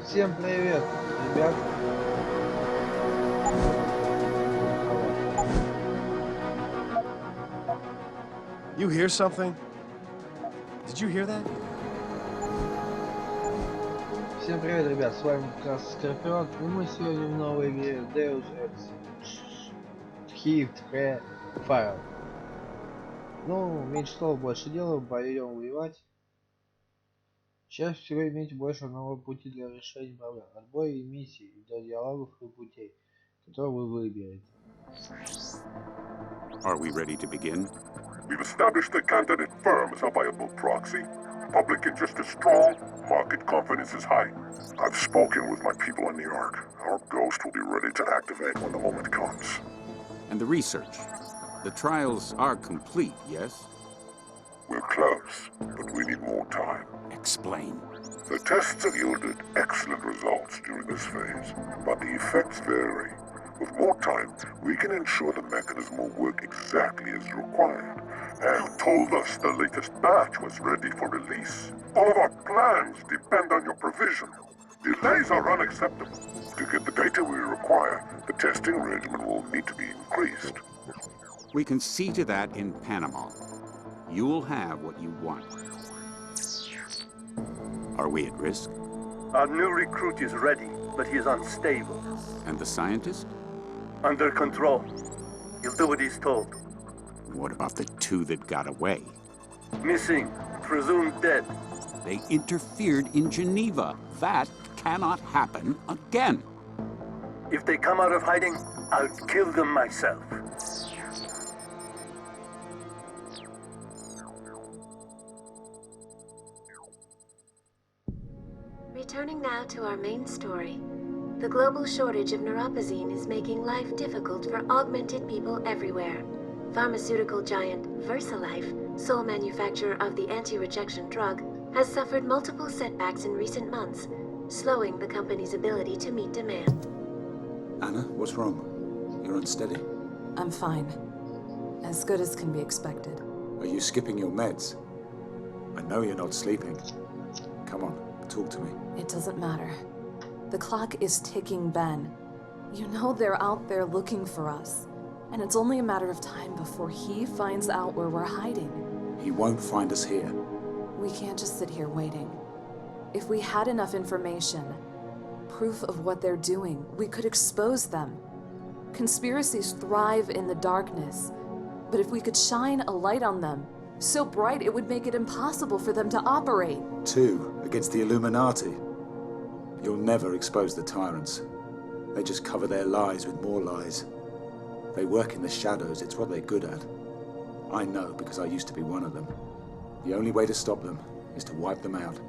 Всем привет, ребят. You hear something? Did you hear that? Всем привет, ребят. С вами как раз Скропи, и мы сегодня в новой игре Deus Ex The Fall. Ну, меньше слов, больше дела, пойдем воевать. Чаще всего имейте больше одного пути для решения проблем. Отбой и миссий, для диалогов и путей, которые вы выберете. Are we ready to begin? We've established the candidate firm as a viable proxy. Public interest is strong, market confidence is high. I've spoken with my people in New York. Our ghost will be ready to activate when the moment comes. And the research? The trials are complete, yes? We're close, but we need more time. Explain. The tests have yielded excellent results during this phase, but the effects vary. With more time, we can ensure the mechanism will work exactly as required. And you told us the latest batch was ready for release. All of our plans depend on your provision. Delays are unacceptable. To get the data we require, the testing regimen will need to be increased. We can see to that in Panama. You'll have what you want. Are we at risk? Our new recruit is ready, but he's unstable. And the scientist? Under control. He'll do what he's told. What about the two that got away? Missing. Presumed dead. They interfered in Geneva. That cannot happen again. If they come out of hiding, I'll kill them myself. Returning now to our main story. The global shortage of neuropozyne is making life difficult for augmented people everywhere. Pharmaceutical giant VersaLife, sole manufacturer of the anti-rejection drug, has suffered multiple setbacks in recent months, slowing the company's ability to meet demand. Anna, what's wrong? You're unsteady. I'm fine. As good as can be expected. Are you skipping your meds? I know you're not sleeping. Come on, talk to me. It doesn't matter. The clock is ticking, Ben. You know they're out there looking for us. And it's only a matter of time before he finds out where we're hiding. He won't find us here. We can't just sit here waiting. If we had enough information, proof of what they're doing, we could expose them. Conspiracies thrive in the darkness. But if we could shine a light on them, so bright it would make it impossible for them to operate. Two against the Illuminati. You'll never expose the tyrants. They just cover their lies with more lies. They work in the shadows, it's what they're good at. I know because I used to be one of them. The only way to stop them is to wipe them out.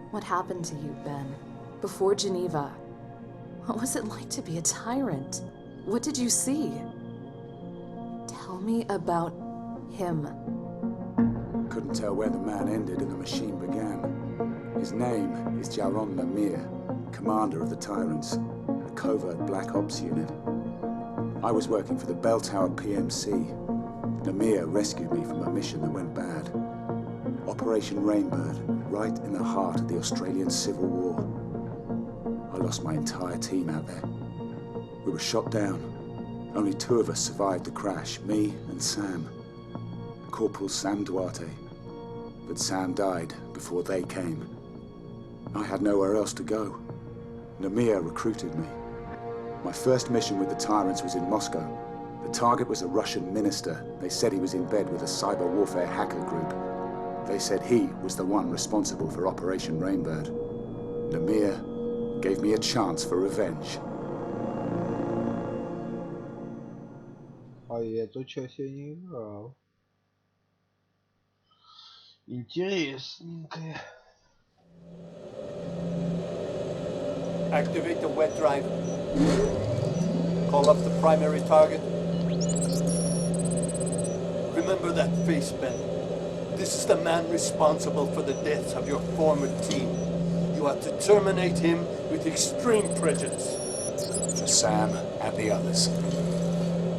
What happened to you, Ben? Before Geneva? What was it like to be a tyrant? What did you see? Tell me about him. Couldn't tell where the man ended and the machine began. His name is Jaron Lemire, commander of the Tyrants, a covert Black Ops unit. I was working for the Bell Tower PMC. Lemire rescued me from a mission that went bad. Operation Rainbird, right in the heart of the Australian Civil War. I lost my entire team out there. We were shot down. Only two of us survived the crash, me and Sam. Corporal Sam Duarte. But Sam died before they came. I had nowhere else to go. Lemire recruited me. My first mission with the Tyrants was in Moscow. The target was a Russian minister. They said he was in bed with a cyber warfare hacker group. They said he was the one responsible for Operation Rainbird. Lemire gave me a chance for revenge. А я эту часть я не играл. Интересненькое. Activate the wet drive. Call up the primary target. Remember that face, Ben. This is the man responsible for the deaths of your former team. You are to terminate him with extreme prejudice. For Sam and the others.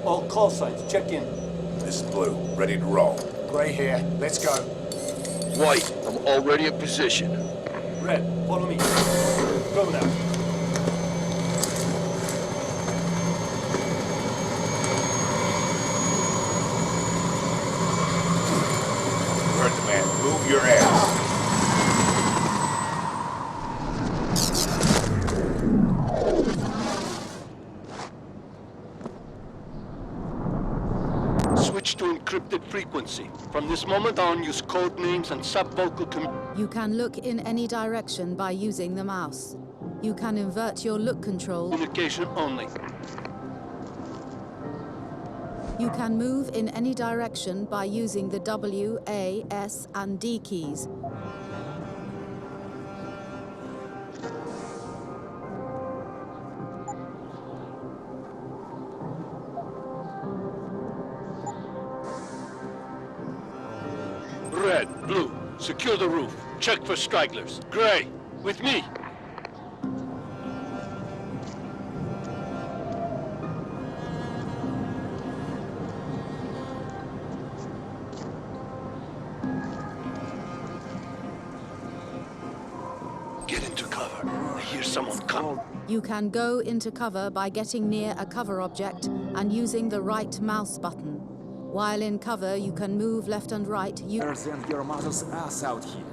All call signs, check in. This is Blue, ready to roll. Gray here, let's go. White, I'm already in position. Red, follow me. Go now. Heard the man. Move your ass. Switch to encrypted frequency. From this moment on, use code names and subvocal You can look in any direction by using the mouse. You can invert your look control. communication only. You can move in any direction by using the W, A, S, and D keys. Red, blue, secure the roof. Check for stragglers. Gray, with me. Get into cover. I hear someone come. You can go into cover by getting near a cover object and using the right mouse button. While in cover, you can move left and right. Send your mother's ass out here.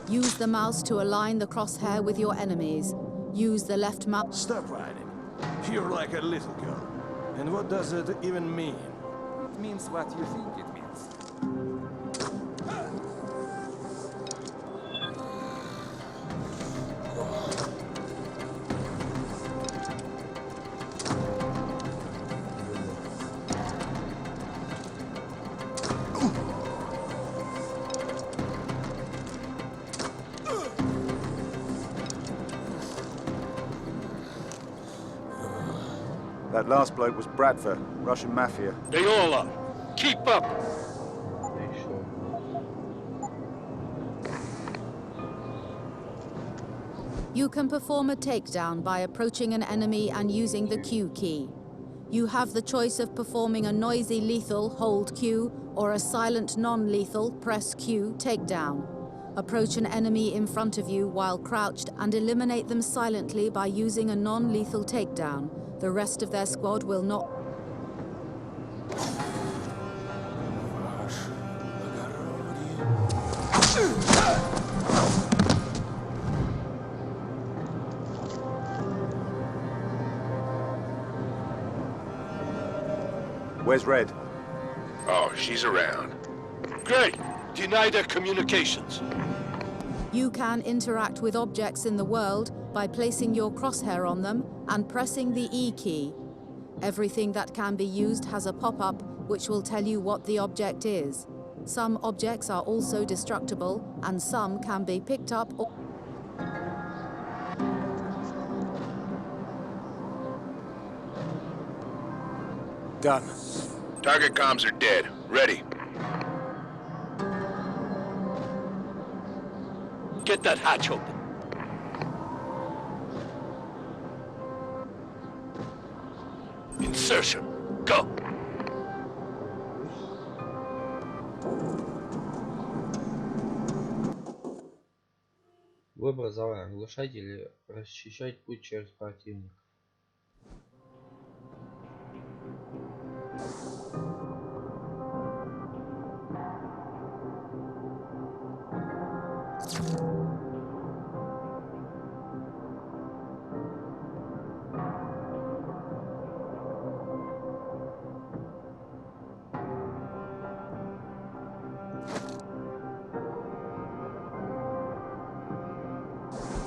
Use the mouse to align the crosshair with your enemies. Use the left mouse. Stop hiding. You're like a little girl. And what does it even mean? It means what you think it means. That last bloke was Bradford, Russian mafia. They all are. Keep up. Make sure. You can perform a takedown by approaching an enemy and using the Q key. You have the choice of performing a noisy lethal, hold Q, or a silent non-lethal, press Q, takedown. Approach an enemy in front of you while crouched and eliminate them silently by using a non-lethal takedown. The rest of their squad will not. Where's Red? Oh, she's around. Great. Deny their communications. You can interact with objects in the world by placing your crosshair on them and pressing the E key. Everything that can be used has a pop-up which will tell you what the object is. Some objects are also destructible and some can be picked up or... Done. Target comms are dead. Ready. Get that hatch open. Insertion. Go. Выбор зала. Оглушать или расчищать путь через противника.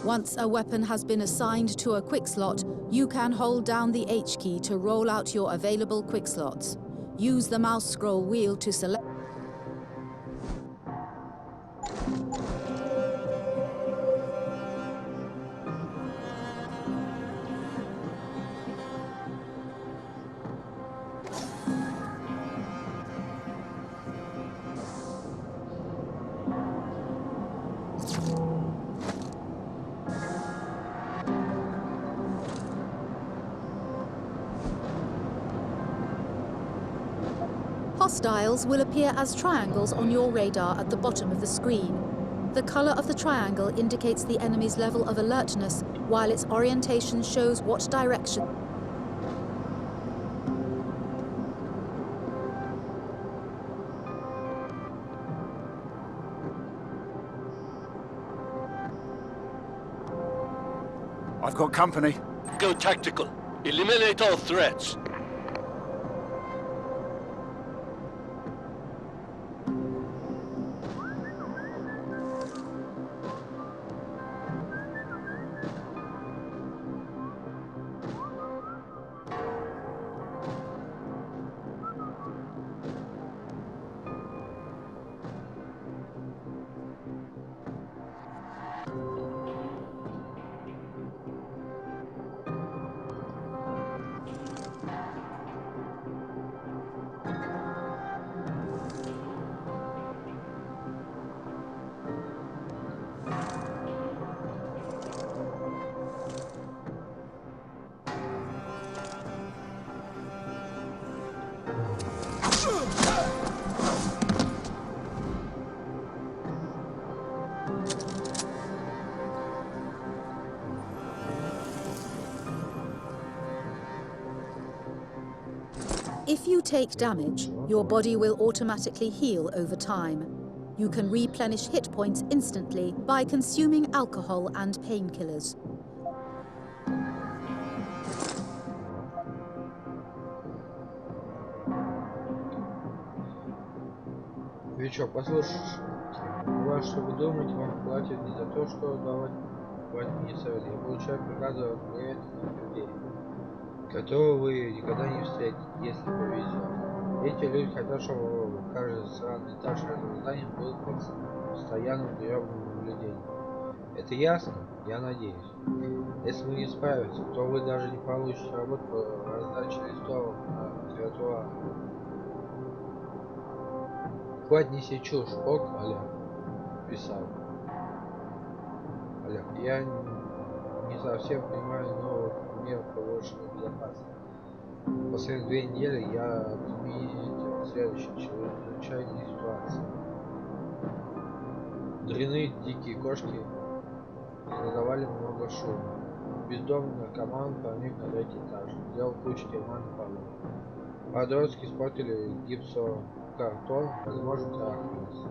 Once a weapon has been assigned to a quick slot, you can hold down the H key to roll out your available quick slots. Use the mouse scroll wheel to select. Hostiles will appear as triangles on your radar at the bottom of the screen. The color of the triangle indicates the enemy's level of alertness, while its orientation shows what direction. I've got company. Go tactical. Eliminate all threats. If you take damage, your body will automatically heal over time. You can replenish hit points instantly by consuming alcohol and painkillers. Новичок, послушайте, что вы думаете, вам платят не за то, что давать мне совет. Я получаю приказы от влиятельных людей, которого вы никогда не встретите, если повезет. Эти люди хотят, чтобы каждый сраный этаж этого здания был под постоянным гребным наблюдением. Это ясно? Я надеюсь. Если вы не справитесь, то вы даже не получите работу по раздаче листовок на тротуарах. Хватит неси чушь, ок, Олег писал. Олег, я не совсем понимаю новых мер повышенной безопасности. Последние 2 недели я отметил следующее: чрезвычайные ситуации. Дряные дикие кошки создавали много шума. Бездомный наркоман проник на 3-й этаж, сделал кучу дерьма на полу. Подростки испортили гипсокартон, возможно, трахались.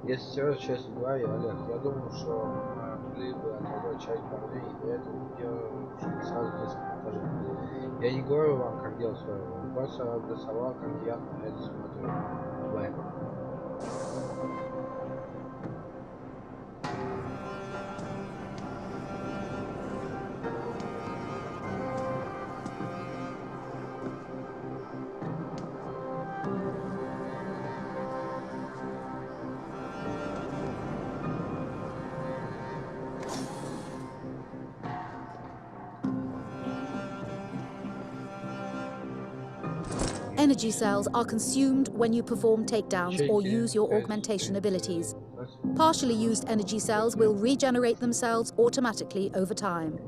Если серьезно, честно говоря, Олег, я думаю, что мы могли бы отозвать часть парней и при этом держим сразу несколько этажей. Я не говорю вам, как делать свое, просто обрисовал, как я на это смотрю. Бэк. Energy cells are consumed when you perform takedowns or use your augmentation abilities. Partially used energy cells will regenerate themselves automatically over time.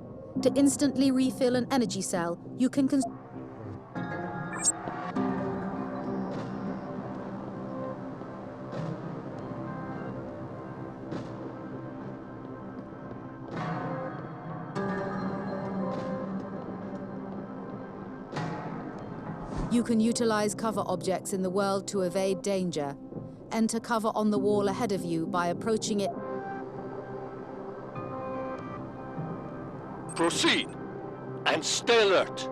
To instantly refill an energy cell, you can You can utilize cover objects in the world to evade danger. Enter cover on the wall ahead of you by approaching it. Proceed, and stay alert.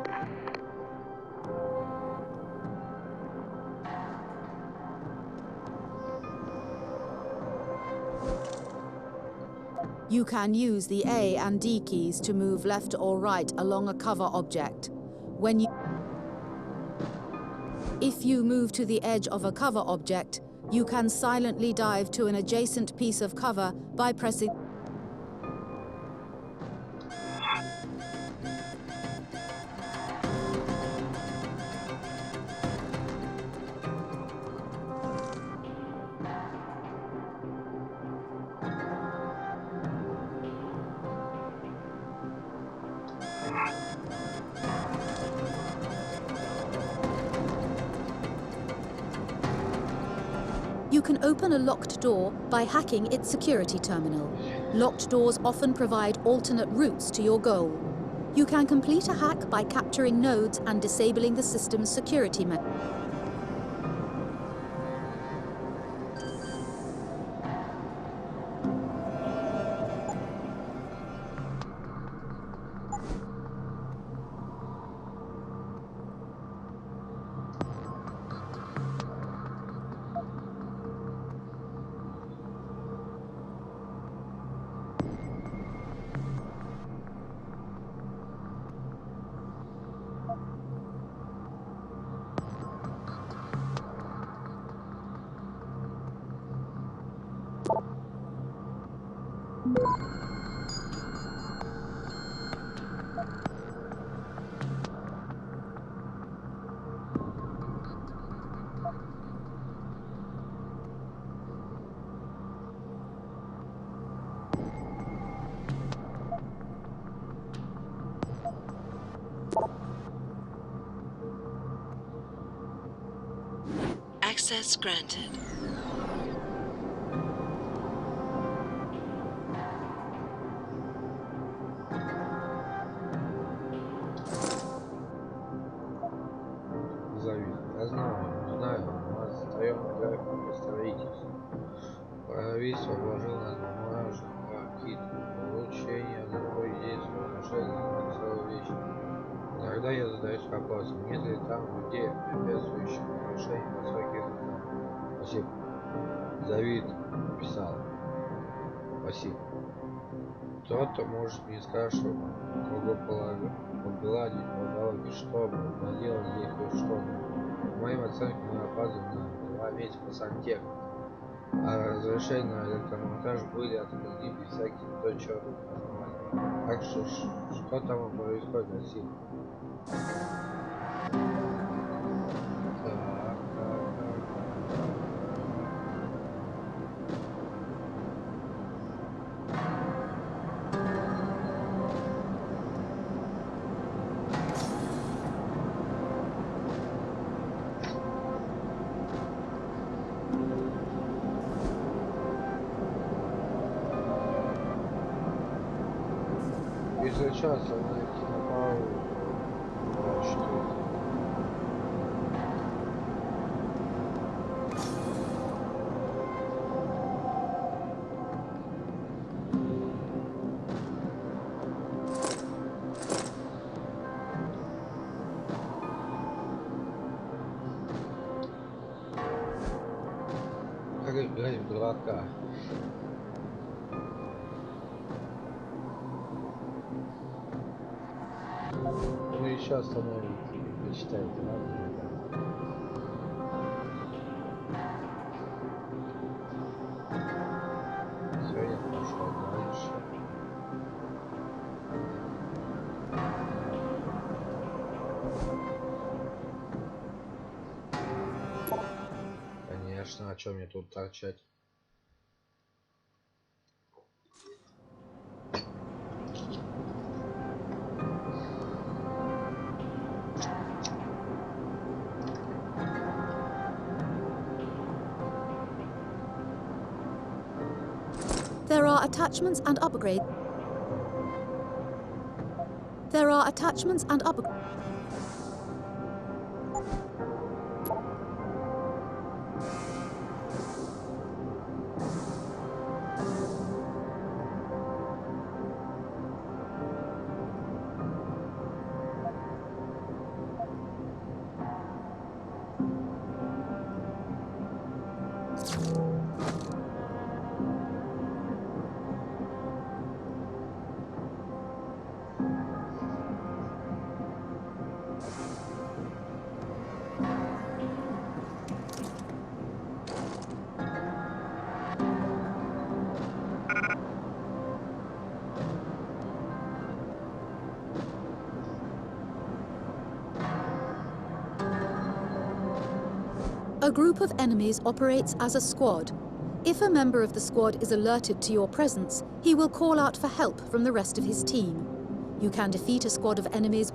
You can use the A and D keys to move left or right along a cover object. If you move to the edge of a cover object, you can silently dive to an adjacent piece of cover by pressing. You can open a locked door by hacking its security terminal. Locked doors often provide alternate routes to your goal. You can complete a hack by capturing nodes and disabling the system's security mechanism. Access granted. Я знаю, мы создаем график по строительству. Правительство вложило на бумажный пакет получение одного единственного решения на целую вечность. Иногда я задаюсь вопросом, нет ли там людей, препятствующих решению высоких этапов. Спасибо. Давид писал. Спасибо. Кто-то может мне скажет, кого погладить по дороге, чтобы наделать здесь хоть что-то. По моим оценкам мы опаздываем на 2 месяца по сантехнике. А разрешения на электромонтаж были отменены без всяких дочерных оснований. Так что там происходит на силе? Если часто найти на пару, что это? Как играть в дурака? Ну и сейчас становится, почитайте, ладно? Все, я пошел дальше. Конечно, а чё мне тут торчать? There are attachments and upgrades. There are attachments and upgrades. A group of enemies operates as a squad. If a member of the squad is alerted to your presence, he will call out for help from the rest of his team. You can defeat a squad of enemies.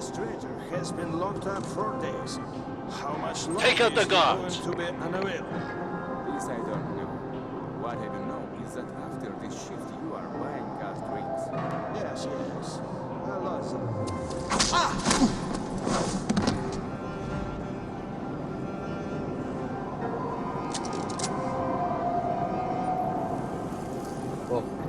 administrator has been locked up for days. How much longer Take out the is he guards. going to be unavailable? This I don't know. What I do know is that after this shift you are buying gas drinks. Yes, yes. A lot of О.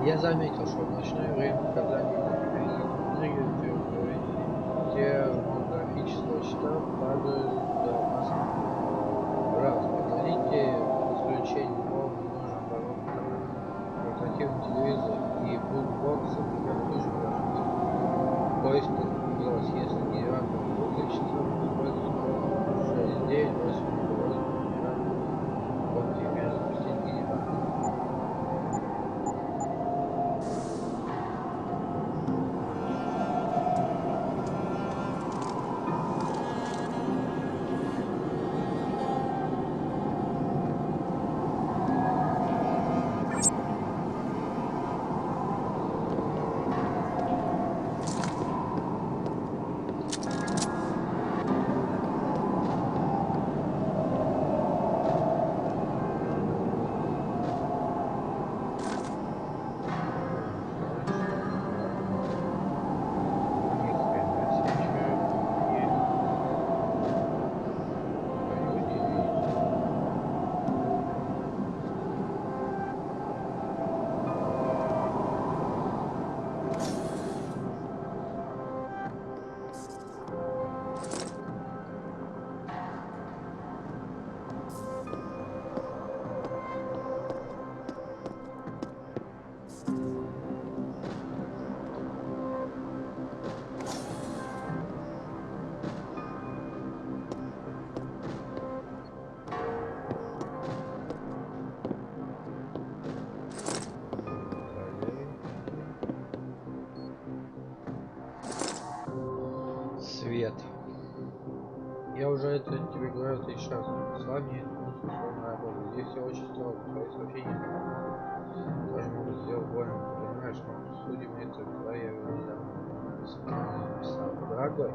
Я заметил, что в ночное время показания энергию термографического щита падают до опасных. Раз. Поговорите исключение нового нужен оборот портативный телевизор и букбоксы тоже должны быть. Поиск угроз. Если генератор выключится, используйте 6, 9, 8 угроз генератор. Вот теперь запустить генератор. Свет. Я уже это тебе говорил 1000 раз. Славнее условная работа. Здесь все очень строго. Твои сообщения тоже могут сделать больно. Ты понимаешь, но судим это твоя недавно. Дорогой,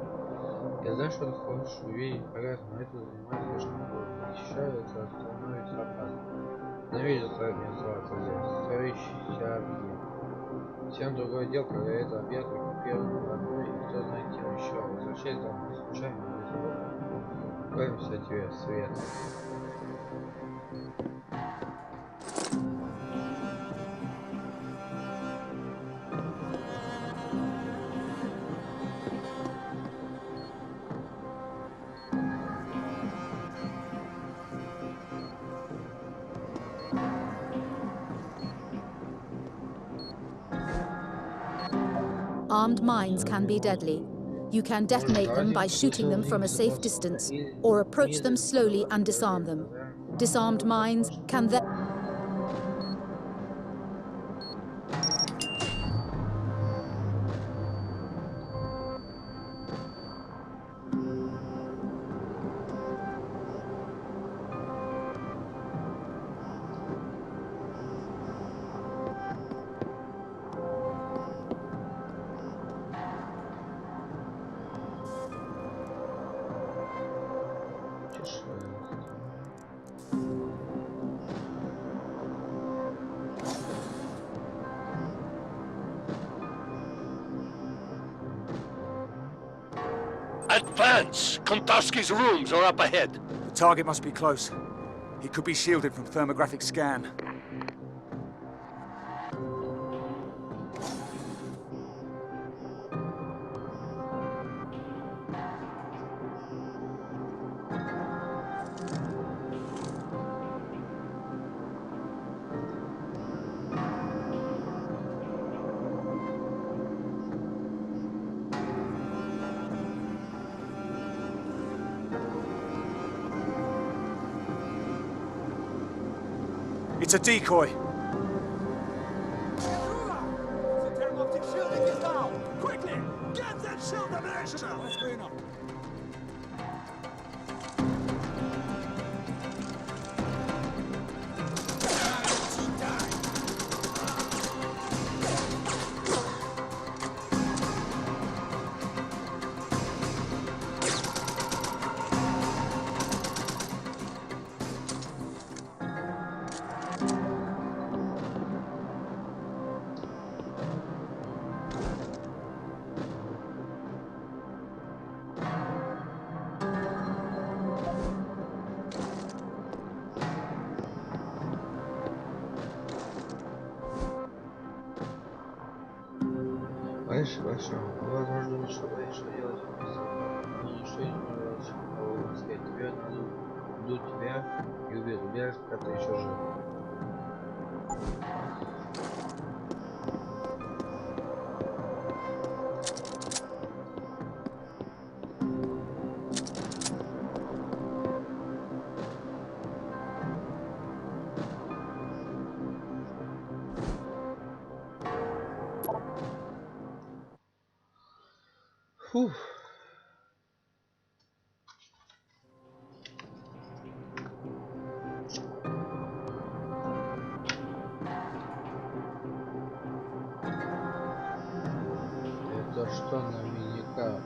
я знаю, что ты хочешь увидеть прогресс, но это занимает слишком долго. Защищаю, это становится опасно. Ненавижу мне оставаться здесь. Строящийся объект. Всем другое дело, когда это объект оккупирован врагой, и кто знает кем еще. Возвращайся домой, случайно без бога. Кланяемся тебе, Свет. Armed mines can be deadly. You can detonate them by shooting them from a safe distance, or approach them slowly and disarm them. Disarmed mines can then... Advance! Kontarski's rooms are up ahead. The target must be close. He could be shielded from thermographic scan. It's a decoy. The thermoptic shielding is down! Quickly! Get that shield operational! What's going on? Большой. Возможно, лучше понять, что делать вместе. Но ничто не может кого сказать. Тебе найдут тебя и убежишь, пока ты еще жив. Фух. Это что на миника?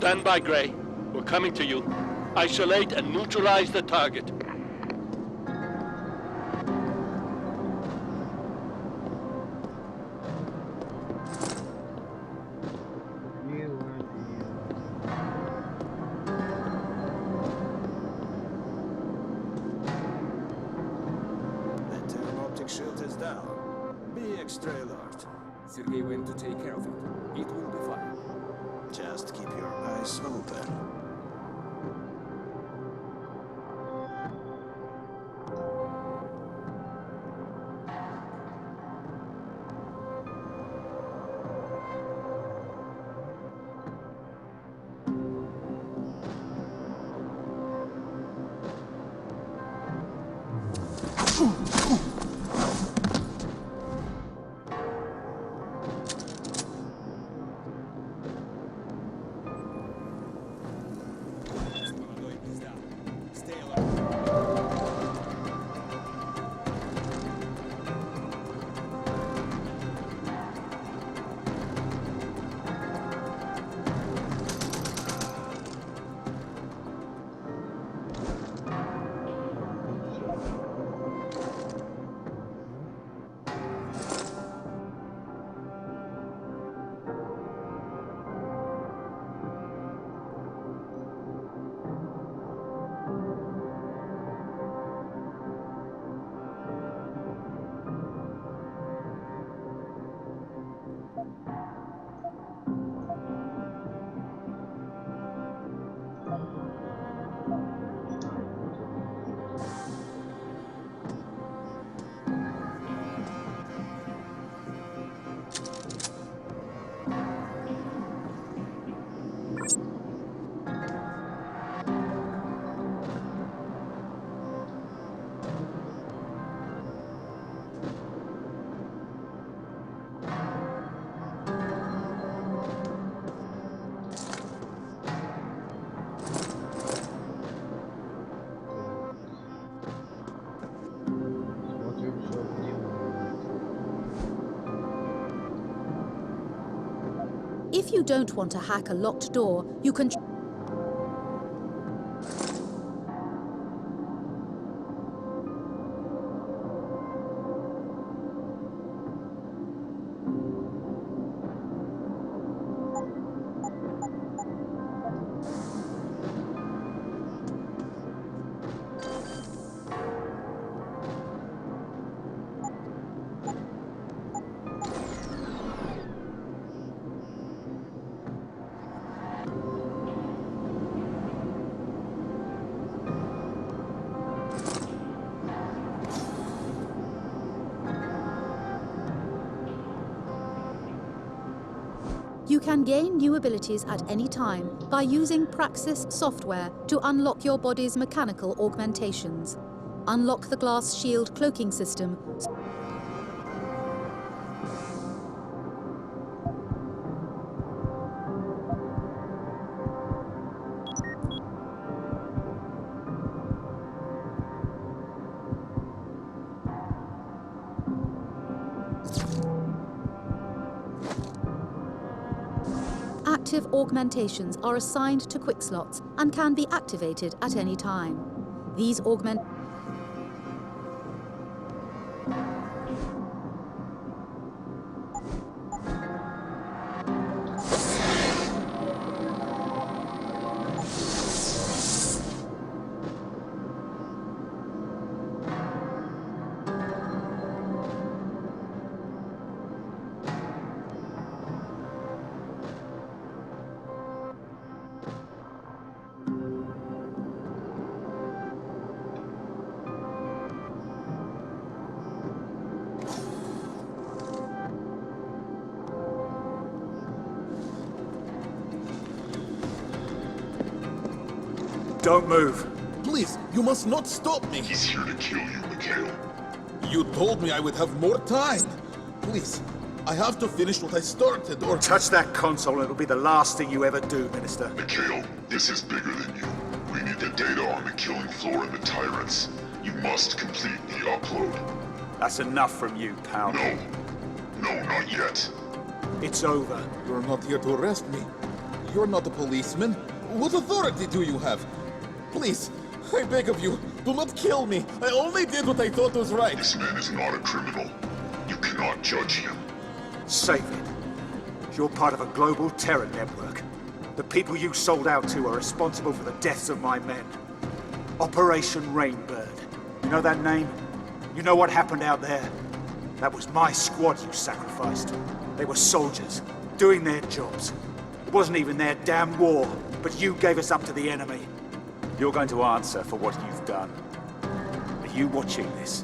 Stand by, Gray. We're coming to you. Isolate and neutralize the target. Sergei went to take care of it. It will be fine. Just keep your eyes open. If you don't want to hack a locked door, you can... You can gain new abilities at any time by using Praxis software to unlock your body's mechanical augmentations. Unlock the glass shield cloaking system. Active augmentations are assigned to quick slots and can be activated at any time. These Don't move. Please, you must not stop me. He's here to kill you, Mikhail. You told me I would have more time. Please, I have to finish what I started, or... Touch that console and it'll be the last thing you ever do, Minister. Mikhail, this is bigger than you. We need the data on the killing floor and the tyrants. You must complete the upload. That's enough from you, pal. No, not yet. It's over. You're not here to arrest me. You're not a policeman. What authority do you have? Please, I beg of you, do not kill me. I only did what I thought was right. This man is not a criminal. You cannot judge him. Save it. You're part of a global terror network. The people you sold out to are responsible for the deaths of my men. Operation Rainbird. You know that name? You know what happened out there? That was my squad you sacrificed. They were soldiers, doing their jobs. It wasn't even their damn war, but you gave us up to the enemy. You're going to answer for what you've done. Are you watching this?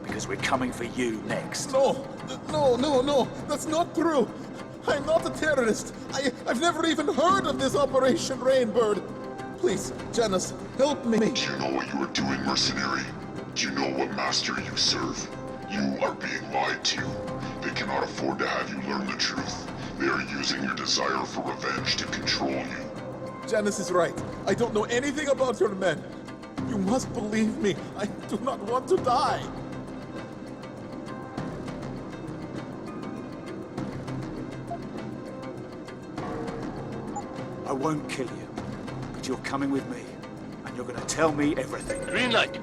Because we're coming for you next. No, that's not true. I'm not a terrorist. I've never even heard of this Operation Rainbird. Please, Janice, help me. Do you know what you are doing, mercenary? Do you know what master you serve? You are being lied to. They cannot afford to have you learn the truth. They are using your desire for revenge to control you. Janice is right. I don't know anything about your men. You must believe me. I do not want to die. I won't kill you, but you're coming with me, and you're gonna tell me everything. Green light.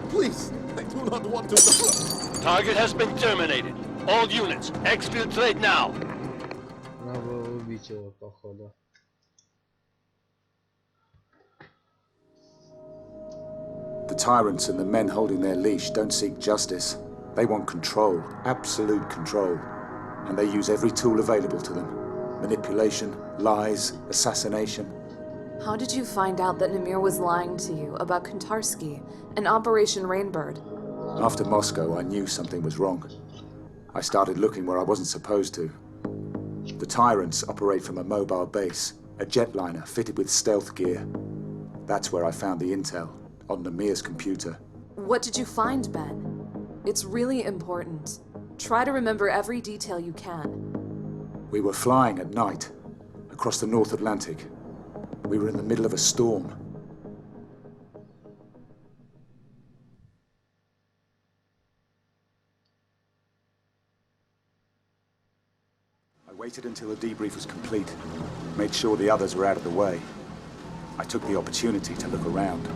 Please, I do not want to. Target has been terminated. All units, exfiltrate now. Надо было убить его, походу. The tyrants and the men holding their leash don't seek justice. They want control, absolute control. And they use every tool available to them. Manipulation, lies, assassination. How did you find out that Namir was lying to you about Kantarsky and Operation Rainbird? After Moscow, I knew something was wrong. I started looking where I wasn't supposed to. The tyrants operate from a mobile base, a jetliner fitted with stealth gear. That's where I found the intel, on Namir's computer. What did you find, Ben? It's really important. Try to remember every detail you can. We were flying at night, across the North Atlantic. We were in the middle of a storm. I waited until the debrief was complete, made sure the others were out of the way. I took the opportunity to look around.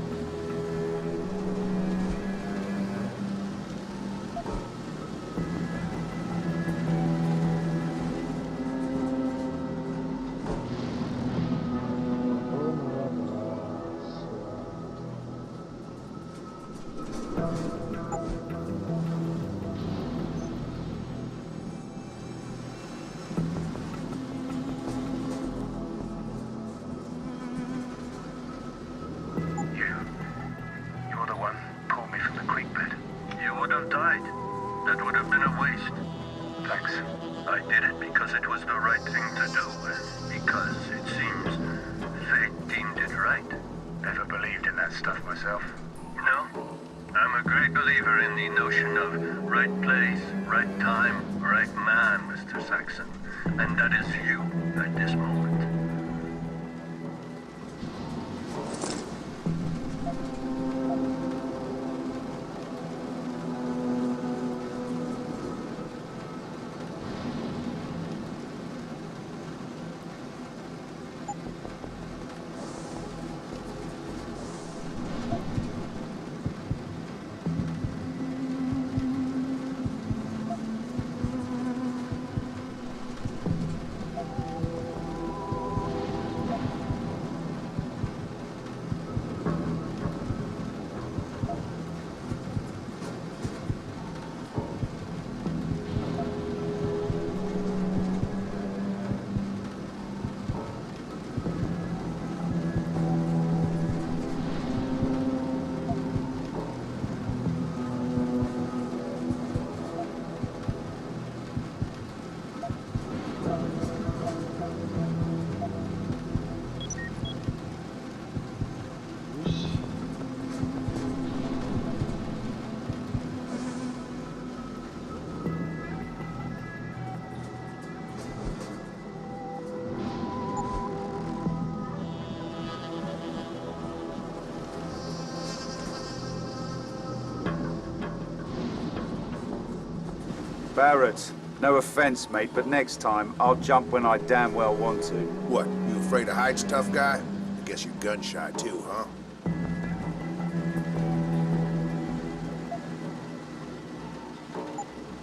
Barrett, no offense, mate, but next time I'll jump when I damn well want to. What, you afraid of heights, tough guy? I guess you're gun-shy too, huh?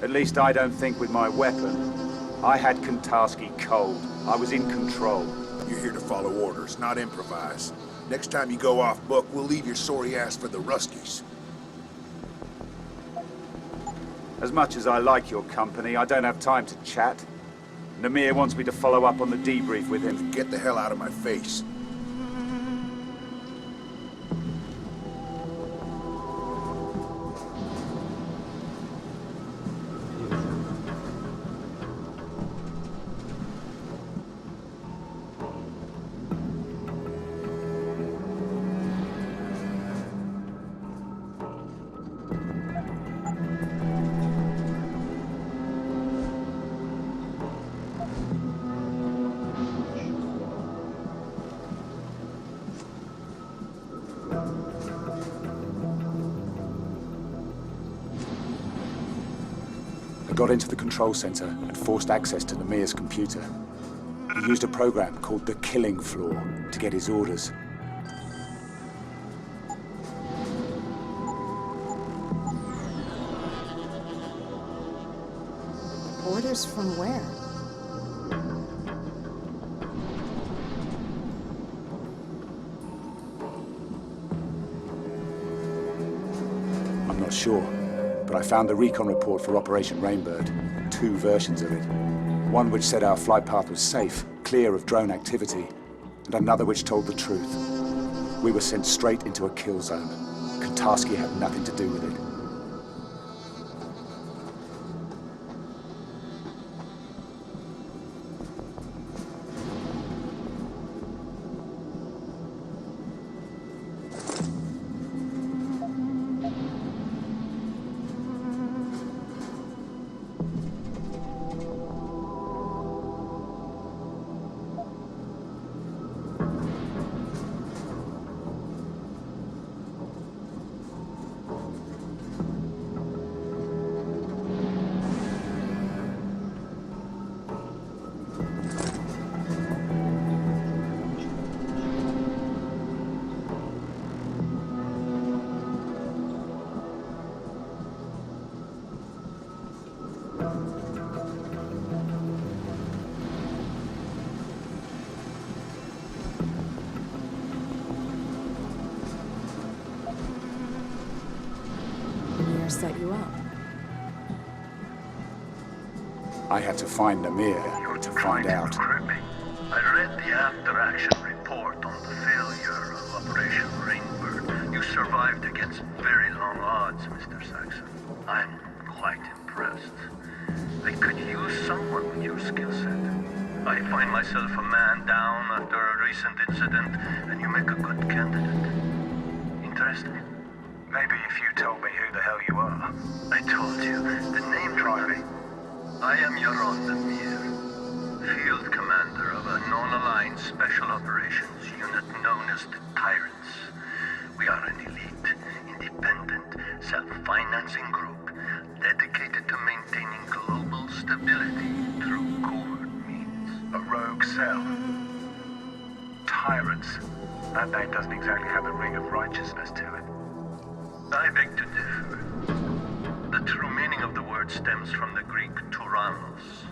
At least I don't think with my weapon. I had Kentarski cold. I was in control. You're here to follow orders, not improvise. Next time you go off book, we'll leave your sorry ass for the Ruskies. As much as I like your company, I don't have time to chat. Namir wants me to follow up on the debrief with him. Get the hell out of my face. I got into the control center and forced access to Namir's computer. He used a program called the Killing Floor to get his orders. Orders from where? I'm not sure, but I found the recon report for Operation Rainbird. 2 versions of it. One which said our flight path was safe, clear of drone activity, and another which told the truth. We were sent straight into a kill zone. Kentarski had nothing to do with it. Set you up. I had to find Namir to find out. Scropy. I read the after-action report on the failure of Operation Rainbird. You survived against very long odds, Mr. Saxon. I'm quite impressed. I could use someone with your skill set. I find myself a man down after a recent incident, and you make a good candidate. Interested? Maybe if you told me who the hell you are. I told you. The name driver. I am Yaron Namir, Field Commander of a non-aligned Special Operations Unit known as the Tyrants. We are an elite, independent, self-financing group dedicated to maintaining global stability through covert means. A rogue cell. Tyrants. That name doesn't exactly have the ring of righteousness to it. I beg to differ. The true meaning of the word stems from the Greek tyrannos.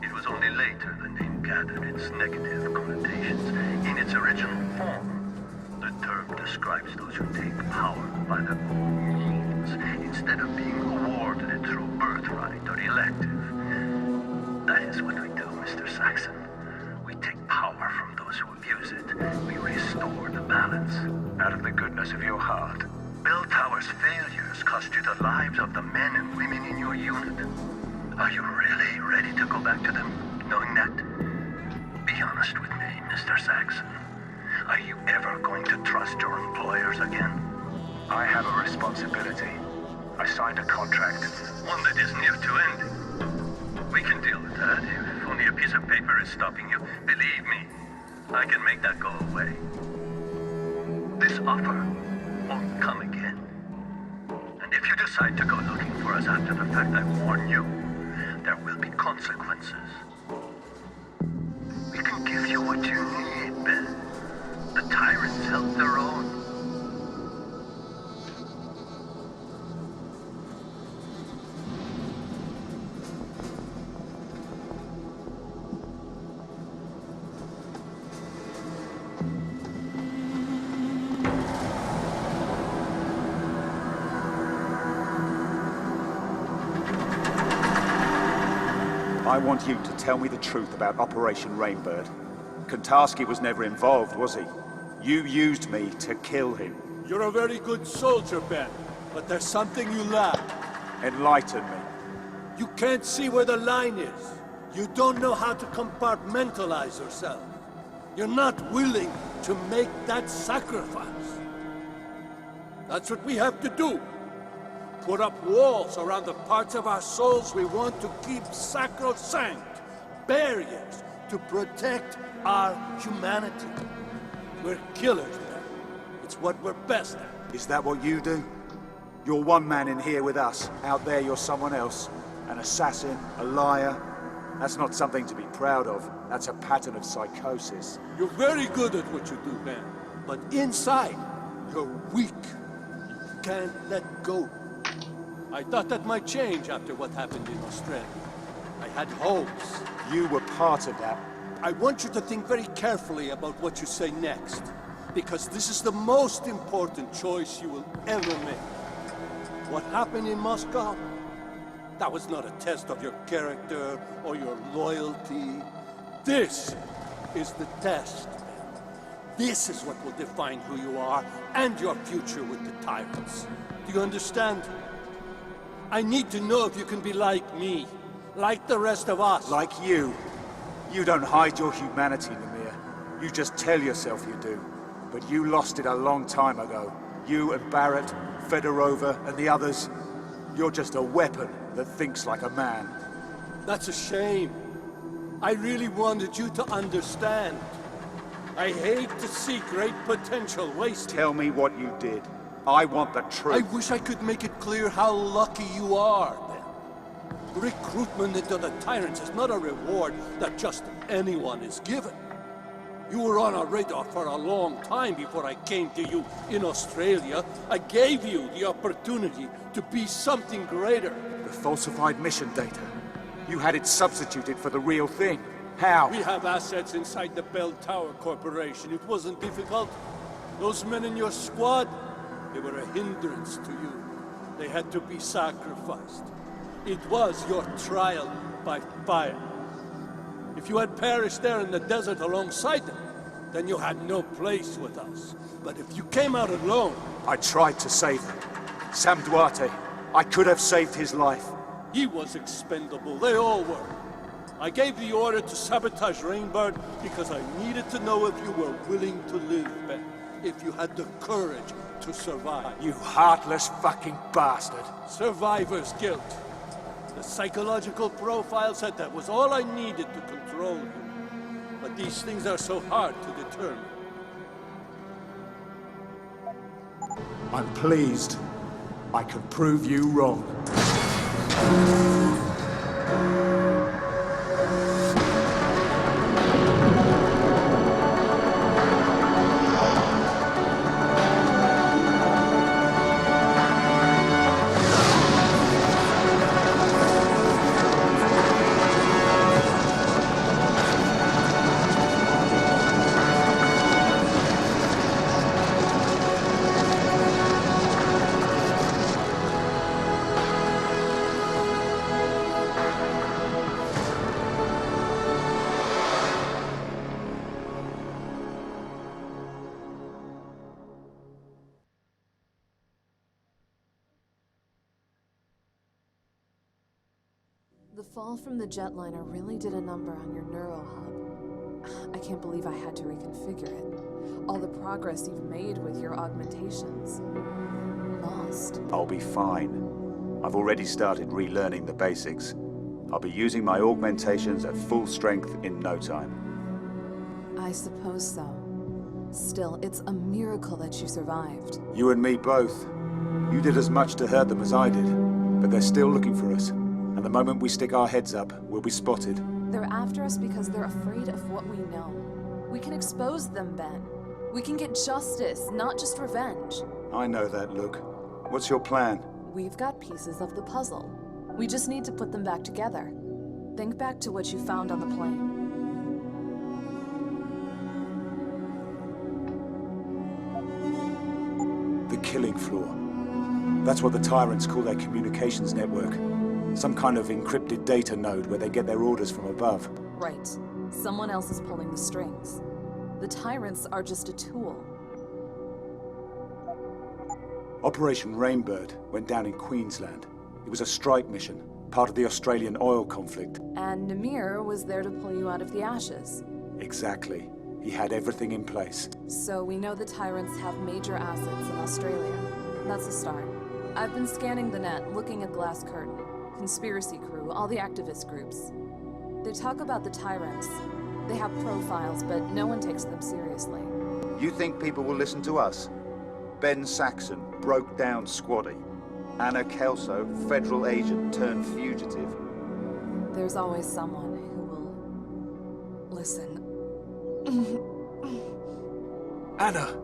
It was only later the name gathered its negative connotations. In its original form, the term describes those who take power by their own means, instead of being awarded it through birthright or elective. That is what we do, Mr. Saxon. We take power from those who abuse it. We restore the balance. Out of the goodness of your heart. Bell Tower's failures cost you the lives of the men and women in your unit. Are you really ready to go back to them, knowing that? Be honest with me, Mr. Saxon. Are you ever going to trust your employers again? I have a responsibility. I signed a contract. One that is near to ending. We can deal with that if only a piece of paper is stopping you. Believe me, I can make that go away. This offer won't come again. And if you decide to go looking for us after the fact, I warn you, there will be consequences. We can give you what you need, Ben. The tyrants helped their own. I want you to tell me the truth about Operation Rainbird. Kontarski was never involved, was he? You used me to kill him. You're a very good soldier, Ben, but there's something you lack. Enlighten me. You can't see where the line is. You don't know how to compartmentalize yourself. You're not willing to make that sacrifice. That's what we have to do. Put up walls around the parts of our souls we want to keep sacrosanct. Barriers to protect our humanity. We're killers, man. It's what we're best at. Is that what you do? You're one man in here with us. Out there you're someone else. An assassin, a liar. That's not something to be proud of. That's a pattern of psychosis. You're very good at what you do, man. But inside, you're weak. You can't let go. I thought that might change after what happened in Australia. I had hopes. You were part of that. I want you to think very carefully about what you say next, because this is the most important choice you will ever make. What happened in Moscow? That was not a test of your character or your loyalty. This is the test. This is what will define who you are and your future with the tyrants. Do you understand? I need to know if you can be like me, like the rest of us. Like you. You don't hide your humanity, Namir. You just tell yourself you do. But you lost it a long time ago. You and Barrett, Fedorova, and the others. You're just a weapon that thinks like a man. That's a shame. I really wanted you to understand. I hate to see great potential wasted. Tell me what you did. I want the truth. I wish I could make it clear how lucky you are, Ben. Recruitment into the Tyrants is not a reward that just anyone is given. You were on our radar for a long time before I came to you in Australia. I gave you the opportunity to be something greater. The falsified mission data. You had it substituted for the real thing. How? We have assets inside the Bell Tower Corporation. It wasn't difficult. Those men in your squad, they were a hindrance to you. They had to be sacrificed. It was your trial by fire. If you had perished there in the desert alongside them, then you had no place with us. But if you came out alone... I tried to save them. Sam Duarte, I could have saved his life. He was expendable. They all were. I gave the order to sabotage Rainbird because I needed to know if you were willing to live, Ben. If you had the courage to survive. You heartless fucking bastard. Survivor's guilt. The psychological profile said that was all I needed to control you. But these things are so hard to determine. I'm pleased. I can prove you wrong. The fall from the jetliner really did a number on your neuro hub. I can't believe I had to reconfigure it. All the progress you've made with your augmentations. Lost. I'll be fine. I've already started relearning the basics. I'll be using my augmentations at full strength in no time. I suppose so. Still, it's a miracle that you survived. You and me both. You did as much to hurt them as I did, but they're still looking for us. And the moment we stick our heads up, we'll be spotted. They're after us because they're afraid of what we know. We can expose them, Ben. We can get justice, not just revenge. I know that, Luke. What's your plan? We've got pieces of the puzzle. We just need to put them back together. Think back to what you found on the plane. The killing floor. That's what the tyrants call their communications network. Some kind of encrypted data node where they get their orders from above. Right. Someone else is pulling the strings. The tyrants are just a tool. Operation Rainbird went down in Queensland. It was a strike mission, part of the Australian oil conflict. And Namir was there to pull you out of the ashes. Exactly. He had everything in place. So we know the tyrants have major assets in Australia. That's a start. I've been scanning the net, looking at Glass Curtain, Conspiracy Crew, all the activist groups. They talk about the tyrants. They have profiles, but no one takes them seriously. You think people will listen to us? Ben Saxon, broke down squaddy. Anna Kelso, federal agent turned fugitive. There's always someone who will listen. Anna!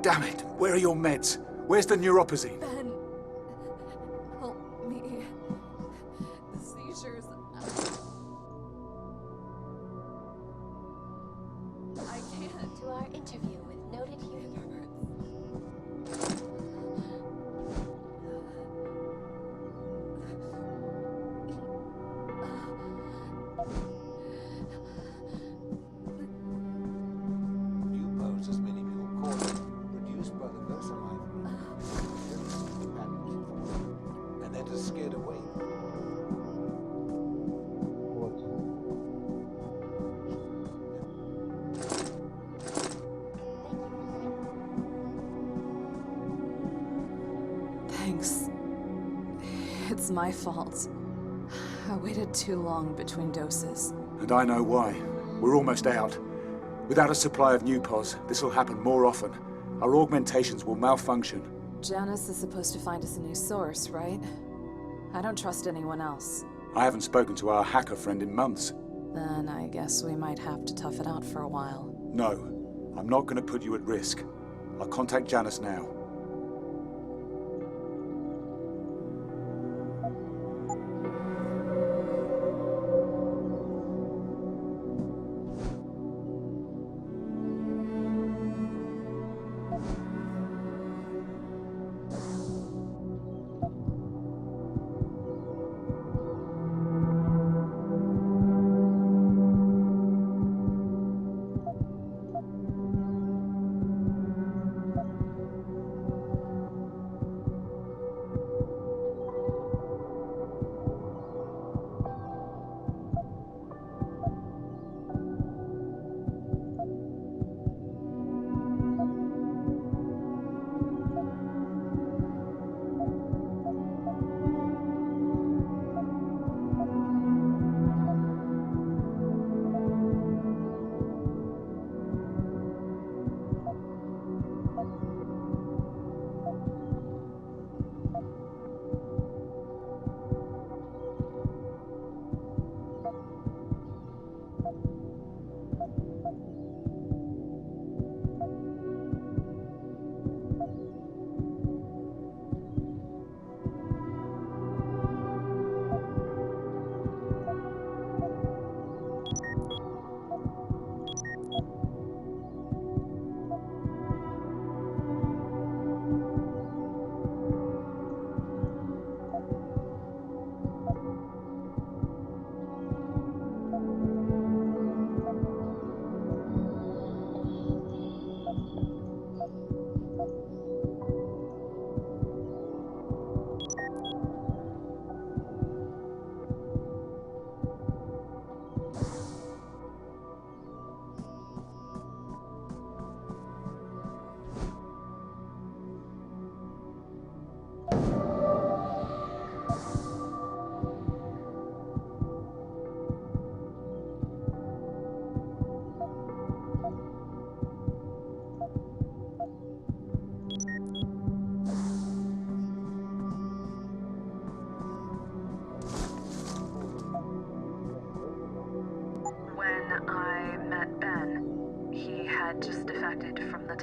Damn it! Where are your meds? Where's the neuropazine? Ben, help me. The seizures. I can't. To our interview with noted humor. U-boats, as many people call them, produced by the vessel life. And they're just scared away. Вот. Thanks. It's my fault. I waited too long between doses. And I know why. We're almost out. Without a supply of new pods, this will happen more often. Our augmentations will malfunction. Janice is supposed to find us a new source, right? I don't trust anyone else. I haven't spoken to our hacker friend in months. Then I guess we might have to tough it out for a while. No, I'm not going to put you at risk. I'll contact Janice now.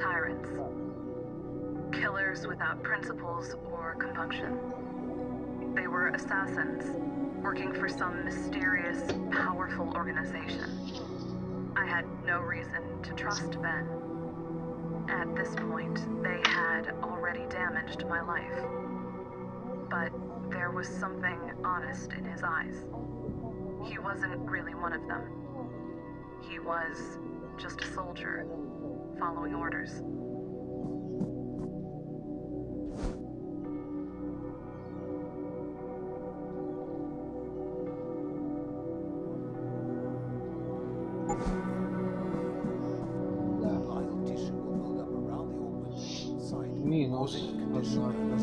tyrants. Killers without principles or compunction. They were assassins, working for some mysterious, powerful organization. I had no reason to trust Ben. At this point, they had already damaged my life. But there was something honest in his eyes. He wasn't really one of them. He was just a soldier, following orders. Минус, однако.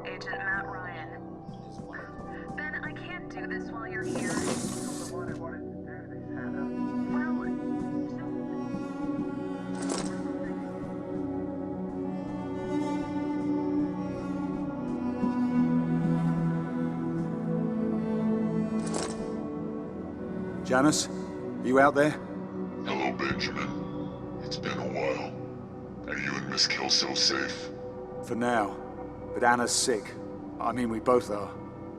Agent Matt Ryan. Ben, I can't do this while you're here. Janice, you out there? Hello, Benjamin. It's been a while. Are you and Miss Kelso safe? For now. But Anna's sick. I mean, we both are.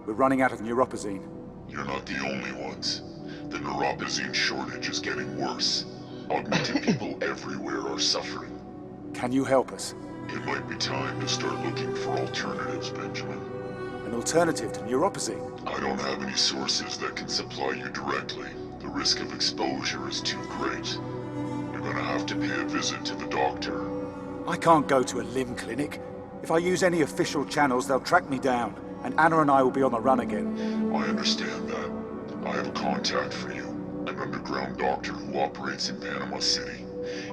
We're running out of neuropazine. You're not the only ones. The neuropazine shortage is getting worse. Augmented people everywhere are suffering. Can you help us? It might be time to start looking for alternatives, Benjamin. An alternative to neuropazine? I don't have any sources that can supply you directly. The risk of exposure is too great. You're gonna have to pay a visit to the doctor. I can't go to a limb clinic. If I use any official channels, they'll track me down, and Anna and I will be on the run again. I understand that. I have a contact for you. An underground doctor who operates in Panama City.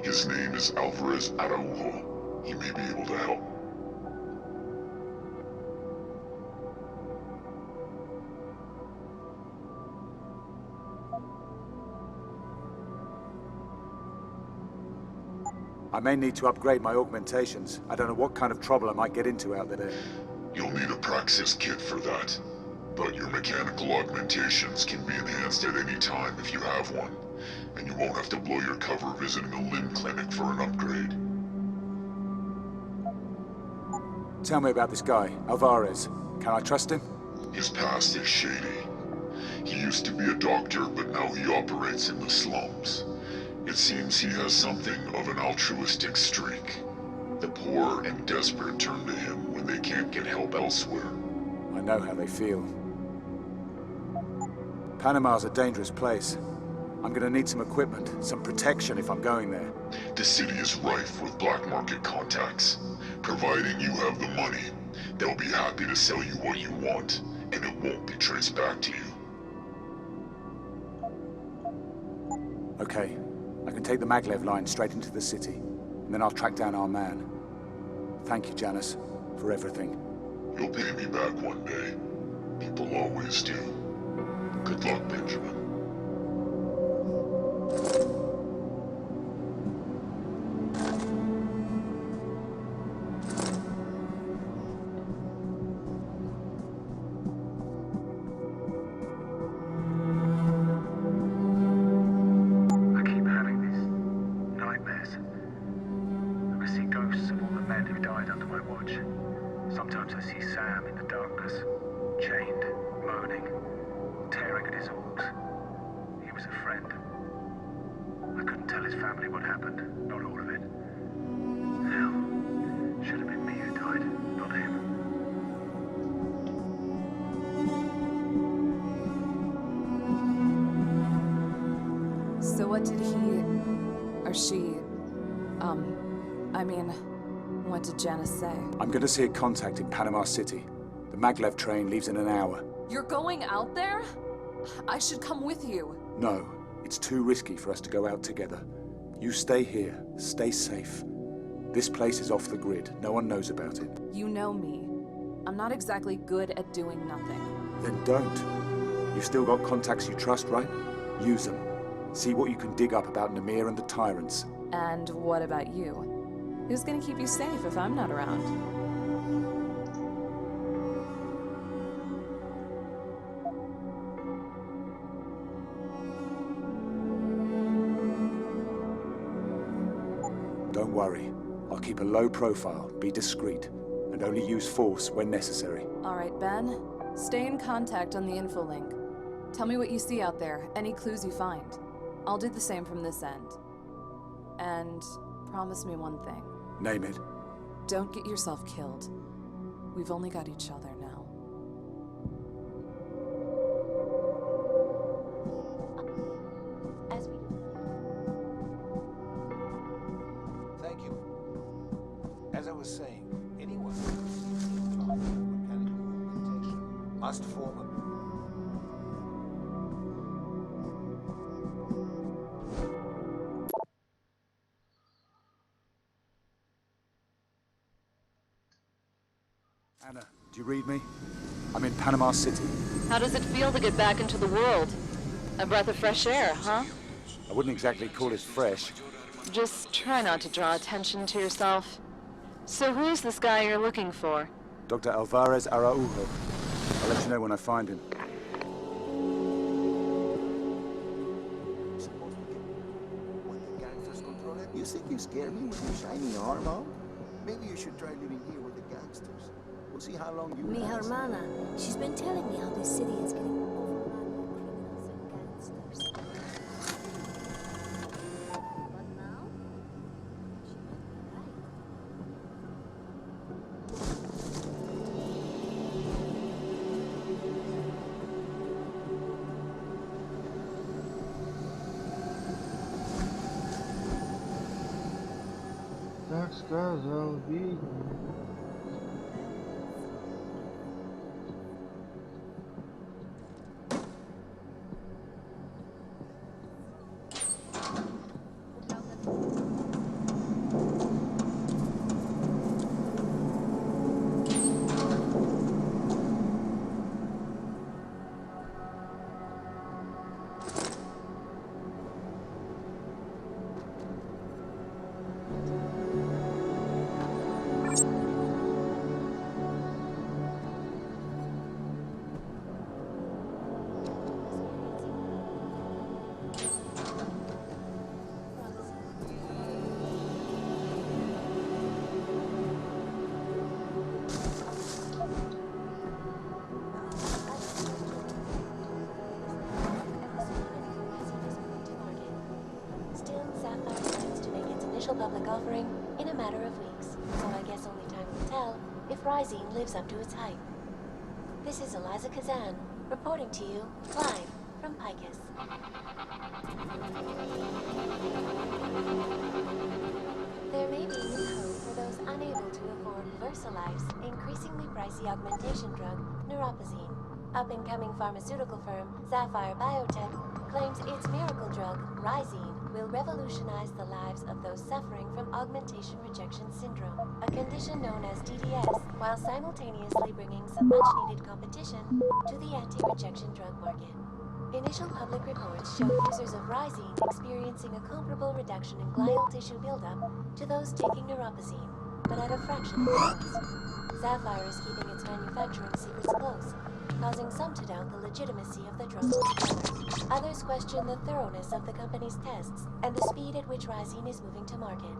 His name is Alvarez Araujo. He may be able to help. I may need to upgrade my augmentations. I don't know what kind of trouble I might get into out there. You'll need a Praxis kit for that. But your mechanical augmentations can be enhanced at any time if you have one. And you won't have to blow your cover visiting a limb clinic for an upgrade. Tell me about this guy, Alvarez. Can I trust him? His past is shady. He used to be a doctor, but now he operates in the slums. It seems he has something of an altruistic streak. The poor and desperate turn to him when they can't get help elsewhere. I know how they feel. Panama's a dangerous place. I'm gonna need some equipment, some protection if I'm going there. The city is rife with black market contacts. Providing you have the money, they'll be happy to sell you what you want, and it won't be traced back to you. Okay, I can take the maglev line straight into the city, and then I'll track down our man. Thank you, Janice, for everything. You'll pay me back one day. People always do. Good luck, Benjamin. I keep having these nightmares. I see ghosts of all the men who died under my watch. Sometimes I see Sam in the darkness, chained, moaning, tearing at his orcs. He was a friend. I couldn't tell his family what happened, not all of it. Hell, should have been me who died, not him. So what did he... or she... I mean, what did Janice say? I'm gonna see a contact in Panama City. The maglev train leaves in an hour. You're going out there? I should come with you. No, it's too risky for us to go out together. You stay here, stay safe. This place is off the grid. No one knows about it. You know me. I'm not exactly good at doing nothing. Then don't. You've still got contacts you trust, right? Use them. See what you can dig up about Namir and the tyrants. And what about you? Who's gonna keep you safe if I'm not around? Don't worry. I'll keep a low profile, be discreet, and only use force when necessary. All right, Ben. Stay in contact on the info link. Tell me what you see out there, any clues you find. I'll do the same from this end. And promise me one thing. Name it. Don't get yourself killed. We've only got each other now. Thank you. As I was saying, anyone must form a... Anna, do you read me? I'm in Panama City. How does it feel to get back into the world? A breath of fresh air, huh? I wouldn't exactly call it fresh. Just try not to draw attention to yourself. So who's this guy you're looking for? Dr. Alvarez Araujo. I'll let you know when I find him. You think you scare me with your shiny arm out? Maybe you should try living here with the gangsters. We'll see how long you Mi last. hermana, she's been telling me how this city is getting overrun with criminals and gangsters. But now, she might be right. Так сказал бедный. Public offering in a matter of weeks, so I guess only time will tell if Rising lives up to its hype. This is Eliza Kazan, reporting to you live from Picus. There may be new hope for those unable to afford VersaLife's increasingly pricey augmentation drug, neuropozyne. Up-and-coming pharmaceutical firm Sapphire Biotech claims its miracle drug, Rising, will revolutionize the lives of those suffering from augmentation rejection syndrome, a condition known as DDS, while simultaneously bringing some much-needed competition to the anti-rejection drug market. Initial public reports show users of Rising experiencing a comparable reduction in glial tissue buildup to those taking neuropozyne, but at a fraction of the cost. Sapphire is keeping its manufacturing secrets close, causing some to doubt the legitimacy of the drug altogether. Others question the thoroughness of the company's tests and the speed at which Rising is moving to market.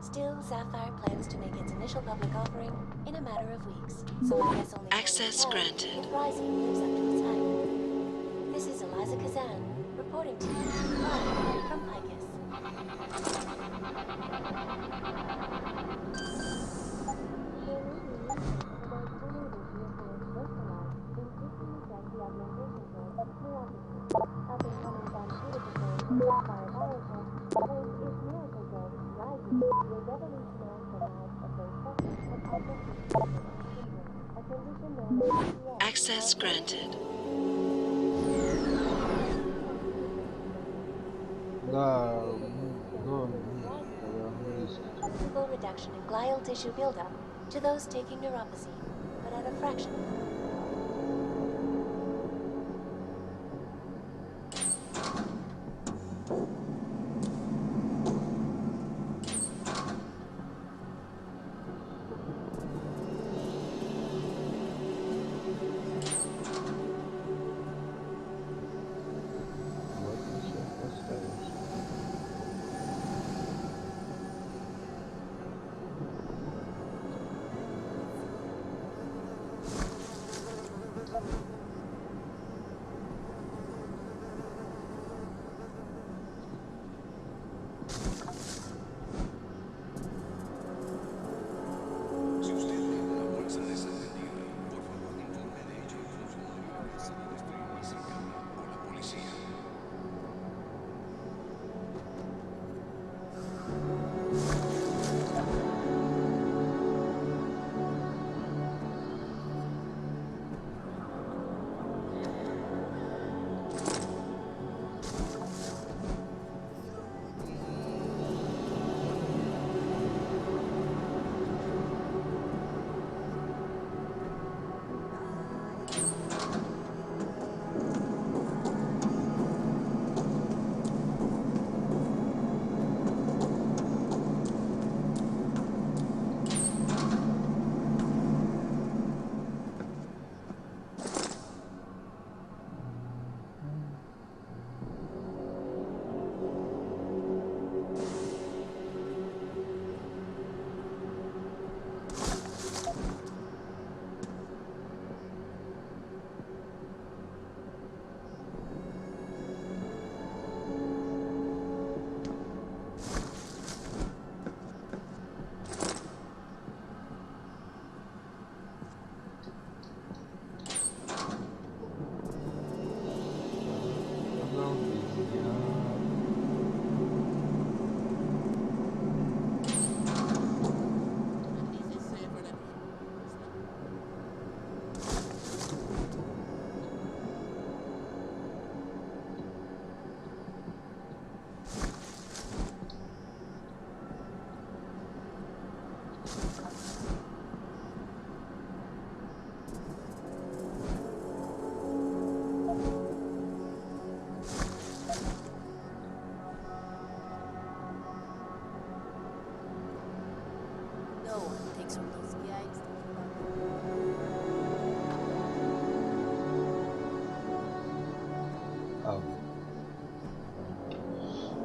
Still, Sapphire plans to make its initial public offering in a matter of weeks, so I guess only access granted. If Rising lives up to its hype. This is Eliza Kazan, reporting to you live from Picus. Access granted. Comparable reduction in glial tissue buildup to those taking neuropozyne, but at a fraction.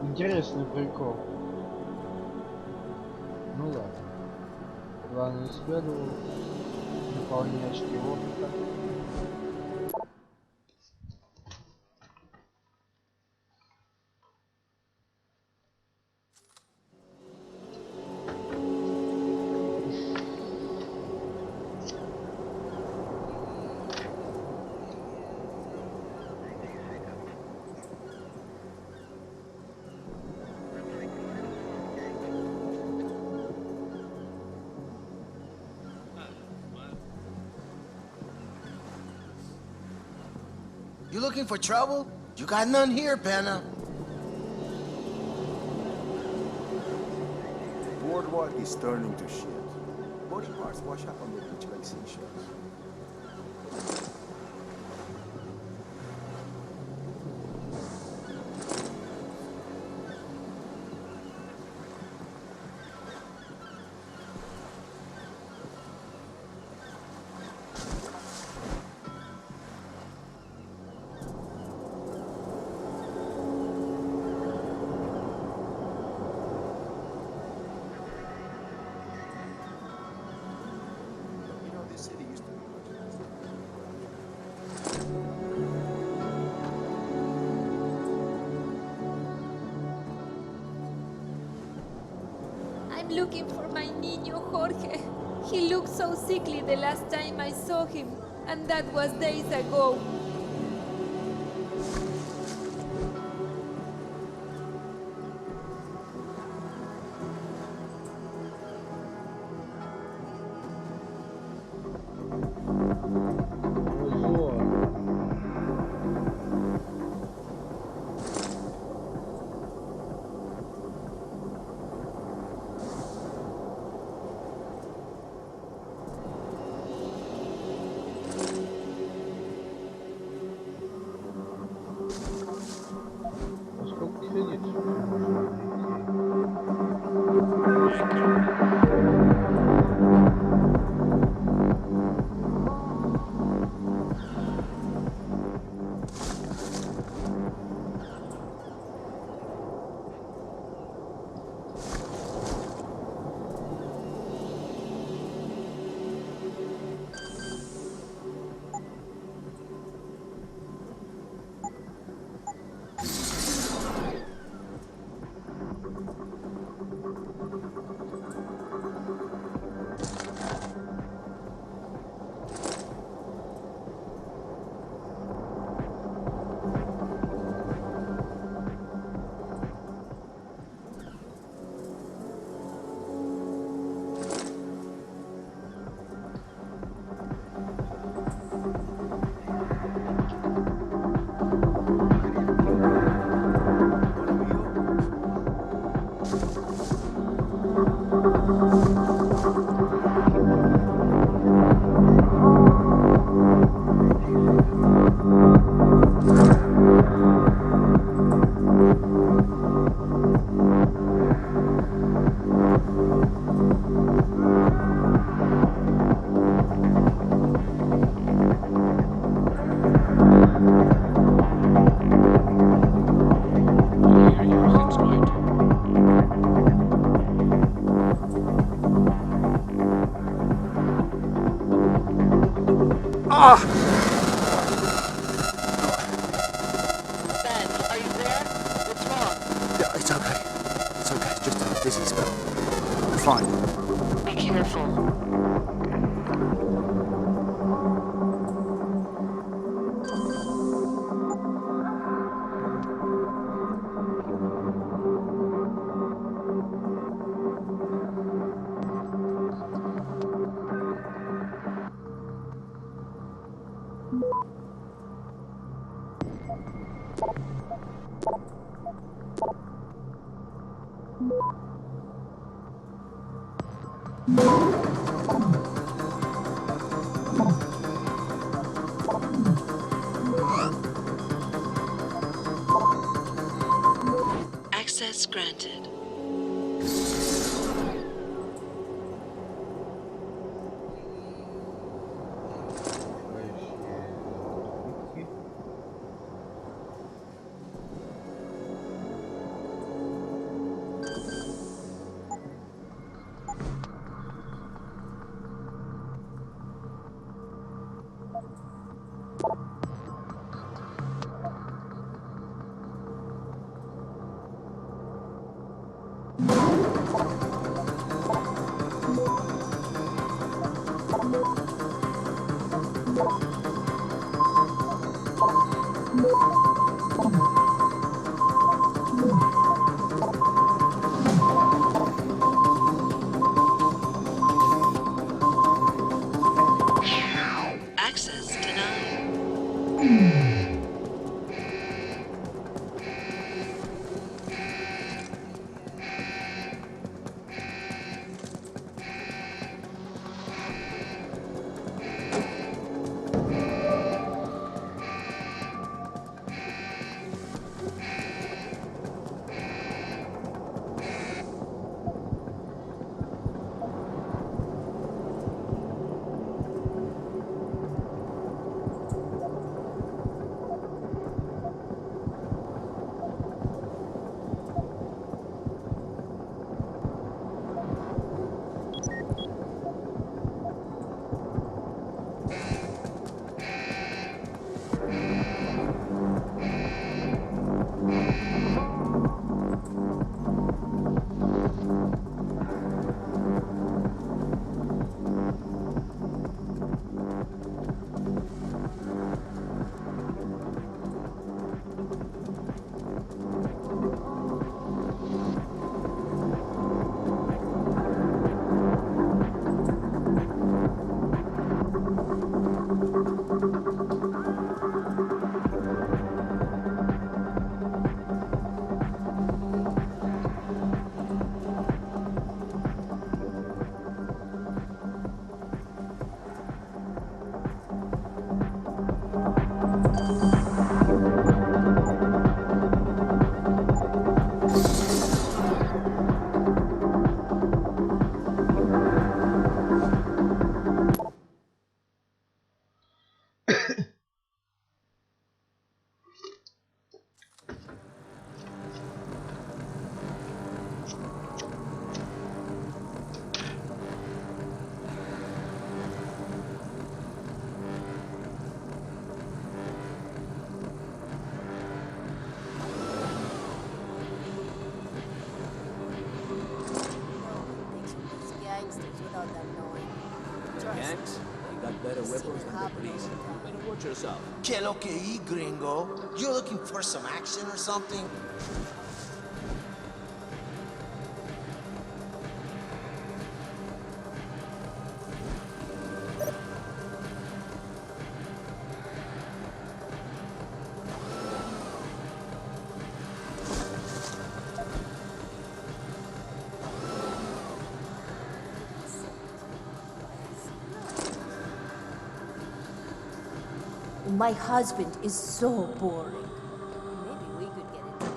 Интересный прикол. Ну ладно. Главное исследовал. Наполнение очки опыта. You looking for trouble? You got none here, Panna. Boardwalk is turning to shit. Body parts wash up on the beach like seashells. I'm looking for my niño Jorge. He looked so sickly the last time I saw him, and that was days ago. Access granted. Access denied. Gangs? They got better weapons than the police. You better watch yourself. Que lo que y gringo? You're looking for some action or something? My husband is so boring. Maybe we could get into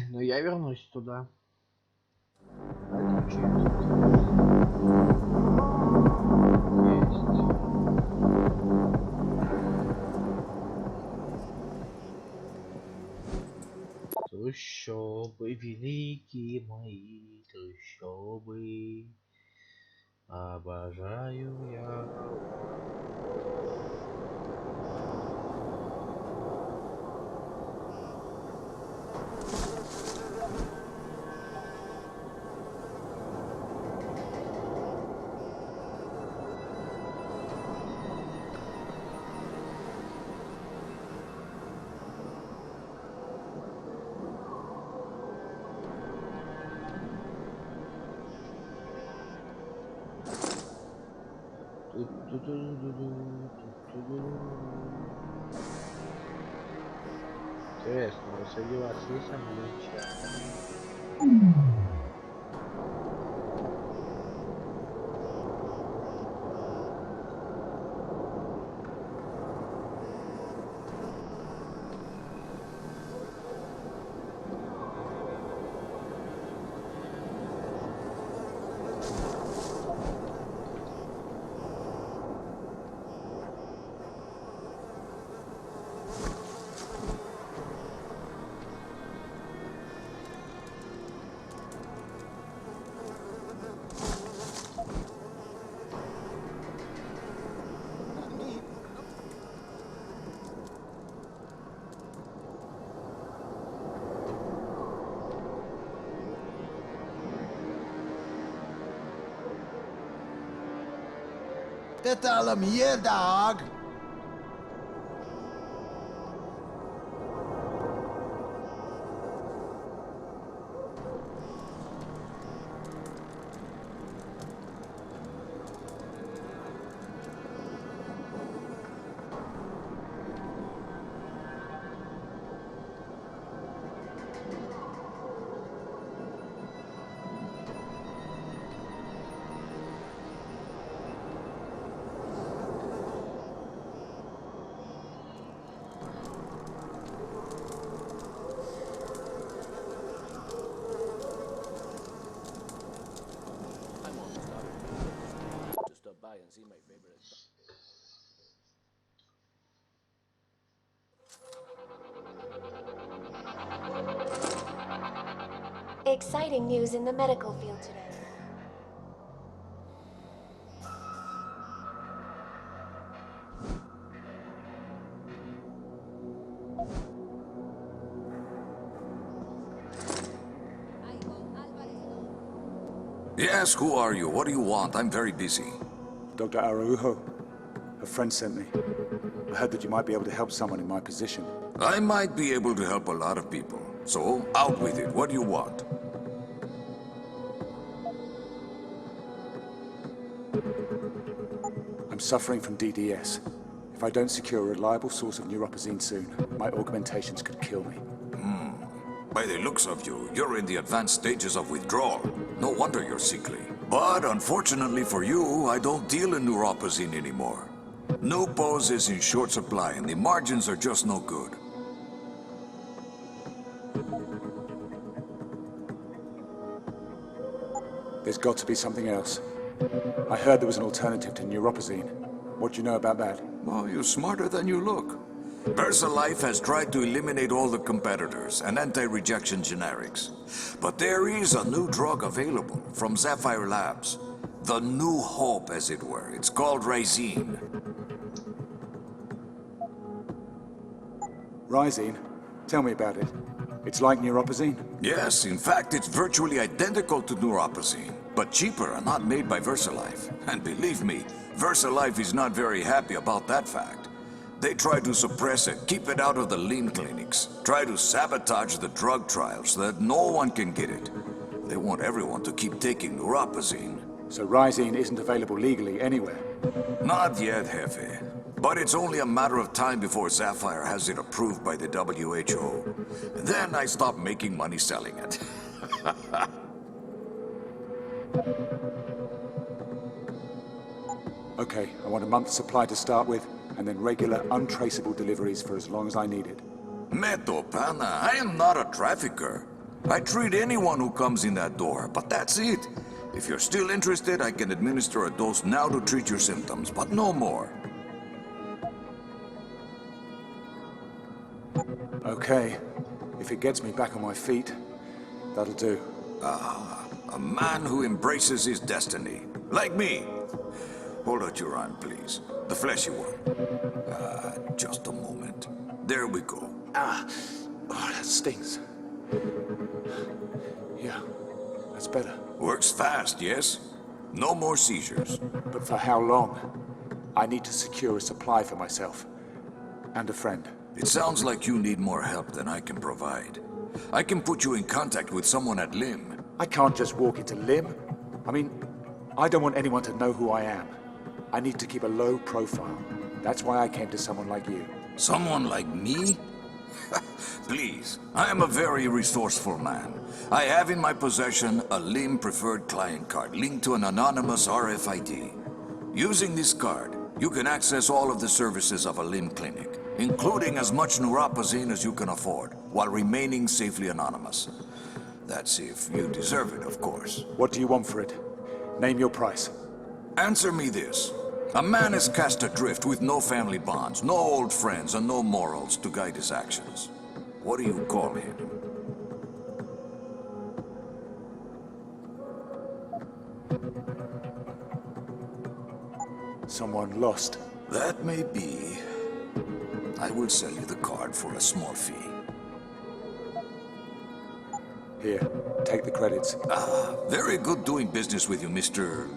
Но я вернусь туда. Это через есть. Трущобы, великие мои трущобы. Обожаю я. Интересно, вот среди вас есть англичане? Vete a la mierda, Hog! And see my favorite. Exciting news in the medical field today. Yes, who are you? What do you want? I'm very busy. Dr. Araujo. A friend sent me. I heard that you might be able to help someone in my position. I might be able to help a lot of people. So, out with it. What do you want? I'm suffering from DDS. If I don't secure a reliable source of neuropozyne soon, my augmentations could kill me. By the looks of you, you're in the advanced stages of withdrawal. No wonder you're sickly. But unfortunately for you, I don't deal in neuropozyne anymore. Nupos is in short supply and the margins are just no good. There's got to be something else. I heard there was an alternative to neuropozyne. What do you know about that? Well, you're smarter than you look. VersaLife has tried to eliminate all the competitors and anti-rejection generics. But there is a new drug available from Sapphire Labs. The new hope, as it were. It's called Rysine. Rysine? Tell me about it. It's like neuropozyne? Yes, in fact, it's virtually identical to neuropozyne, but cheaper and not made by VersaLife. And believe me, VersaLife is not very happy about that fact. They try to suppress it, keep it out of the lean clinics, try to sabotage the drug trials so that no one can get it. They want everyone to keep taking neuropozyne. So Rising isn't available legally anywhere? Not yet, Jefe. But it's only a matter of time before Sapphire has it approved by the WHO. Then I stop making money selling it. Okay, I want a month's supply to start with, and then regular, untraceable deliveries for as long as I need it. Meto, pana, I am not a trafficker. I treat anyone who comes in that door, but that's it. If you're still interested, I can administer a dose now to treat your symptoms, but no more. Okay. If it gets me back on my feet, that'll do. A man who embraces his destiny. Like me. Hold out your arm, please. The fleshy one. Just a moment. There we go. Oh, that stings. Yeah, that's better. Works fast, yes? No more seizures. But for how long? I need to secure a supply for myself. And a friend. It sounds like you need more help than I can provide. I can put you in contact with someone at LIM. I can't just walk into LIM. I mean, I don't want anyone to know who I am. I need to keep a low profile. That's why I came to someone like you. Someone like me? Please, I am a very resourceful man. I have in my possession a LIM preferred client card linked to an anonymous RFID. Using this card, you can access all of the services of a LIM clinic, including as much neuropozyne as you can afford, while remaining safely anonymous. That's if you deserve it, of course. What do you want for it? Name your price. Answer me this. A man is cast adrift with no family bonds, no old friends, and no morals to guide his actions. What do you call him? Someone lost. That may be. I will sell you the card for a small fee. Here, take the credits. Very good doing business with you, Mr.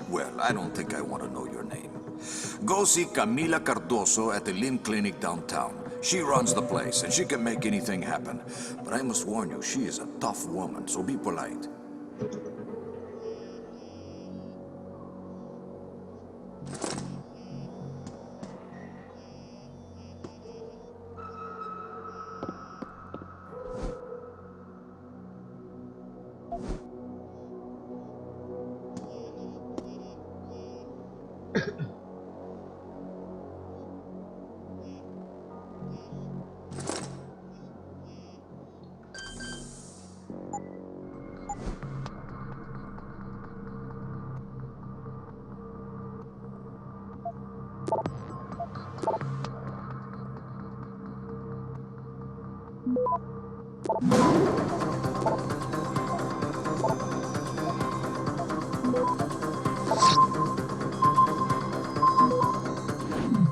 Well, I don't think I want to know your name. Go see Camila Cardoso at the LIM clinic downtown. She runs the place, and she can make anything happen. But I must warn you, she is a tough woman, so be polite.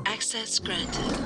Access granted.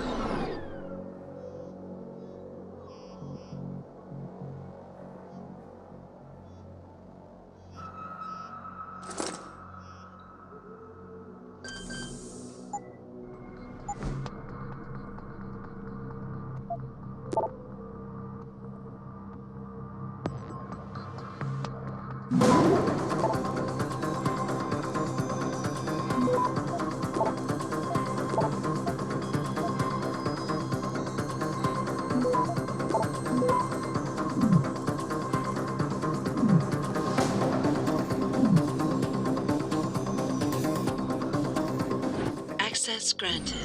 Access granted.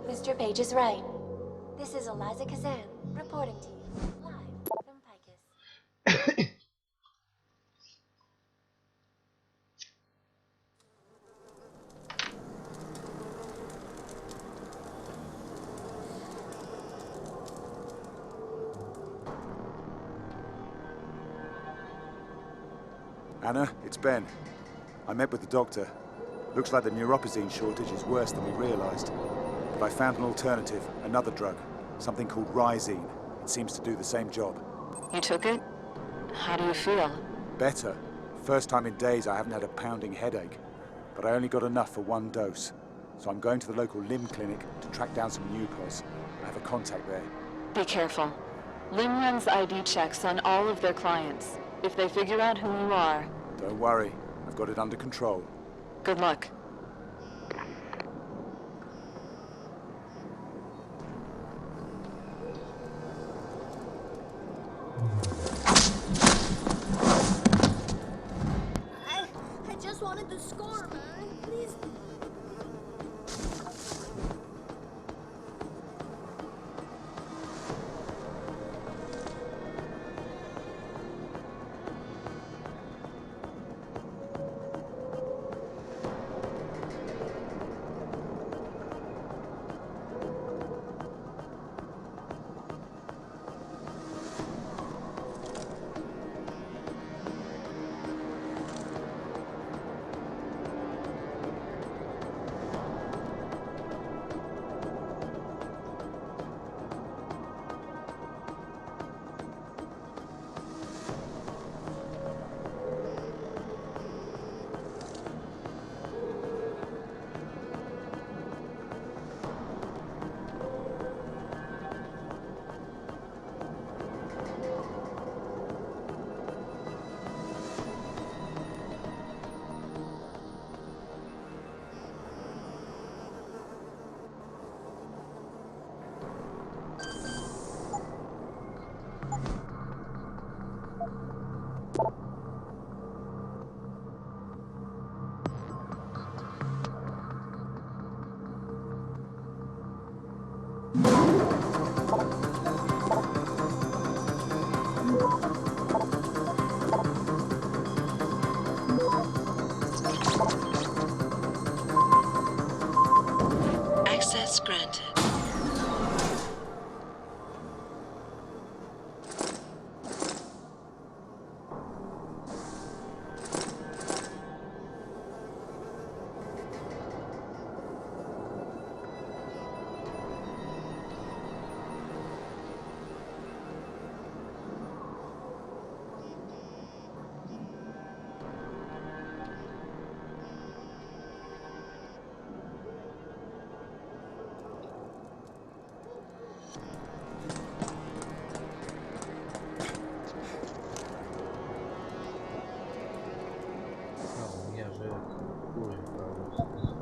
Mr. Page is right. This is Eliza Kazan, reporting to you, live from Picus. Anna, it's Ben. I met with the doctor. Looks like the neuropazine shortage is worse than we realized. But I found an alternative, another drug, something called Rhizine. It seems to do the same job. You took it? How do you feel? Better. First time in days I haven't had a pounding headache. But I only got enough for one dose. So I'm going to the local limb clinic to track down some Newpos. I have a contact there. Be careful. Lim runs ID checks on all of their clients. If they figure out who you are... Don't worry. I've got it under control. Good luck. I just wanted to score, man. Please. Access granted. У меня же уровень повысился.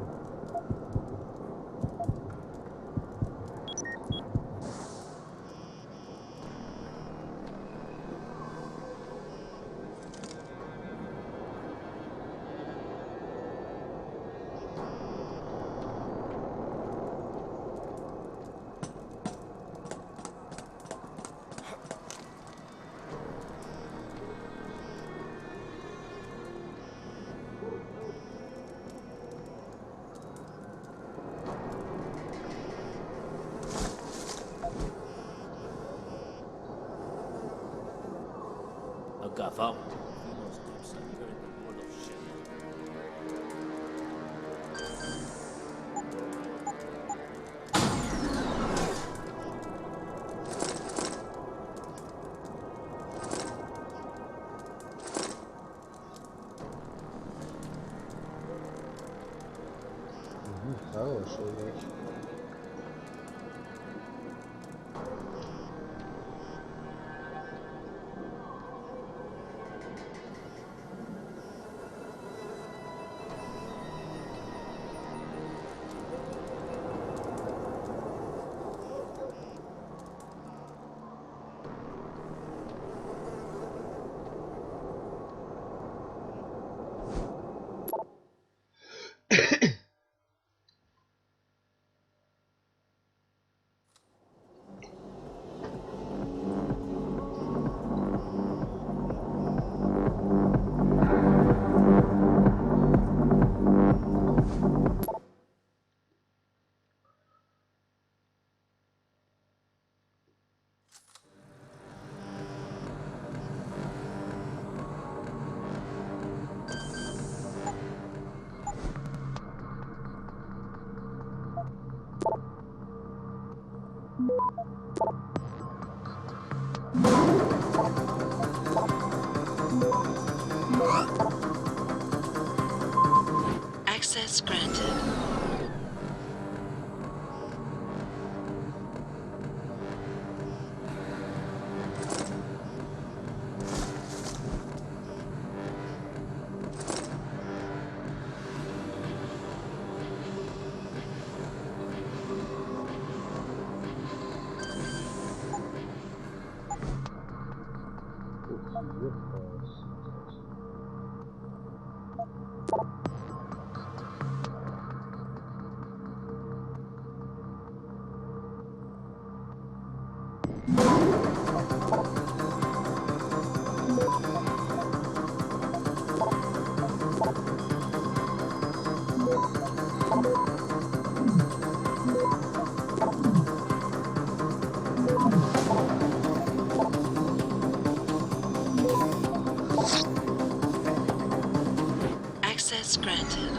Gaffo. Хорошая вещь. Access granted. Access granted.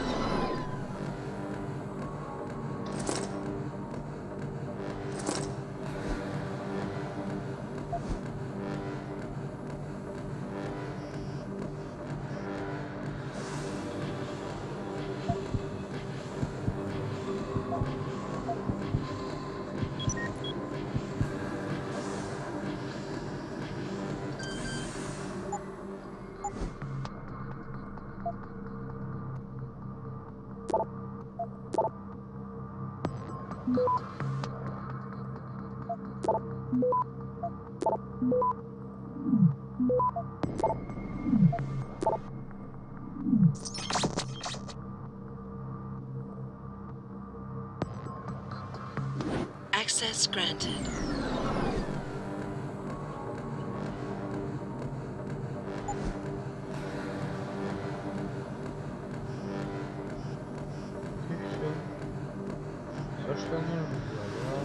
Access granted. Все, что нужно забрал.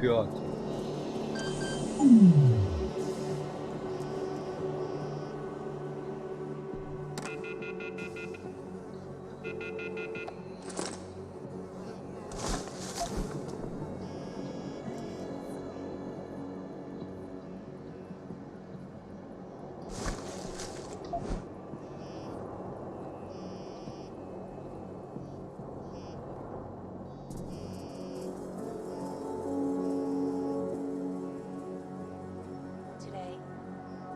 Пятый.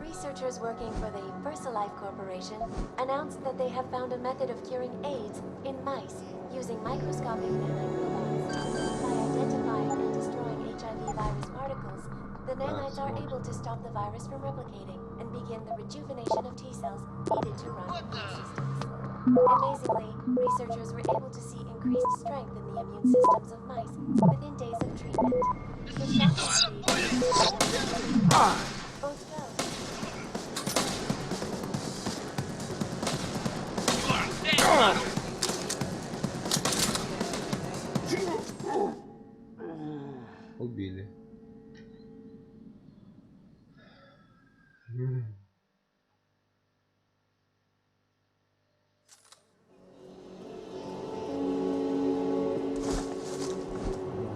Researchers working for the VersaLife Corporation announced that they have found a method of curing AIDS in mice using microscopic nanorobots. By identifying and destroying HIV virus particles, the nanites are able to stop the virus from replicating and begin the rejuvenation of T cells needed to run immune systems. Amazingly, researchers were able to see increased strength in the immune systems of mice within days of treatment. The shot speed both go. Убили.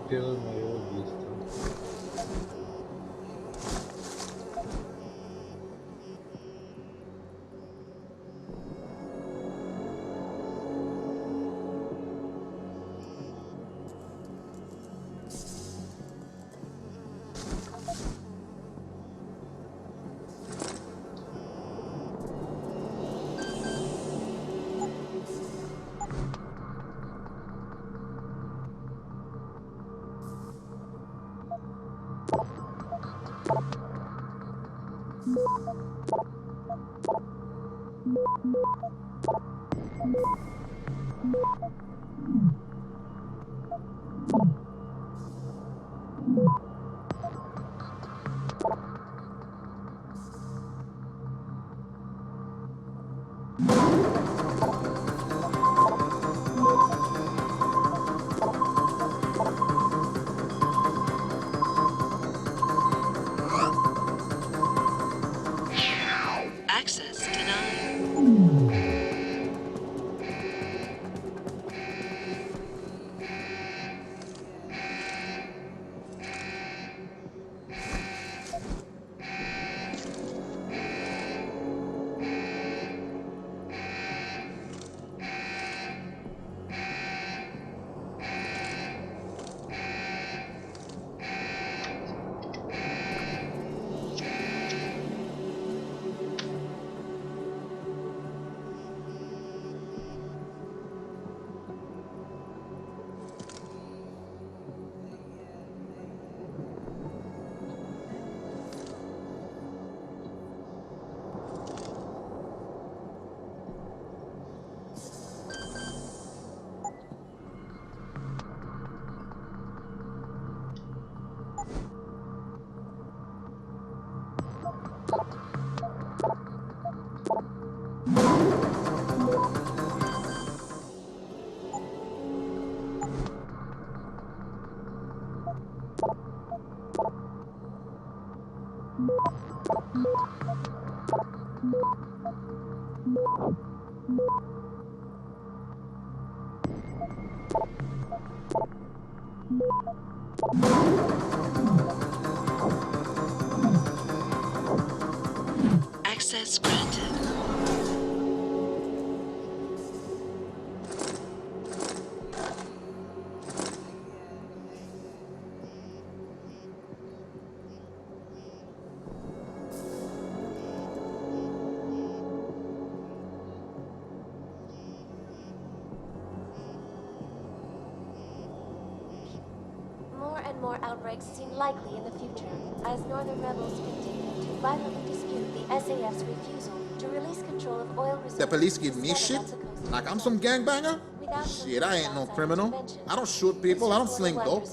Первое мое убийство. Access denied. Access granted. More and more outbreaks seem likely in the future, as Northern rebels continue to violently dispute the SAF's refusal to release control of oil reserves. The police give me shit? Like I'm some gangbanger? Shit, I ain't no criminal. I don't shoot people, I don't sling dope.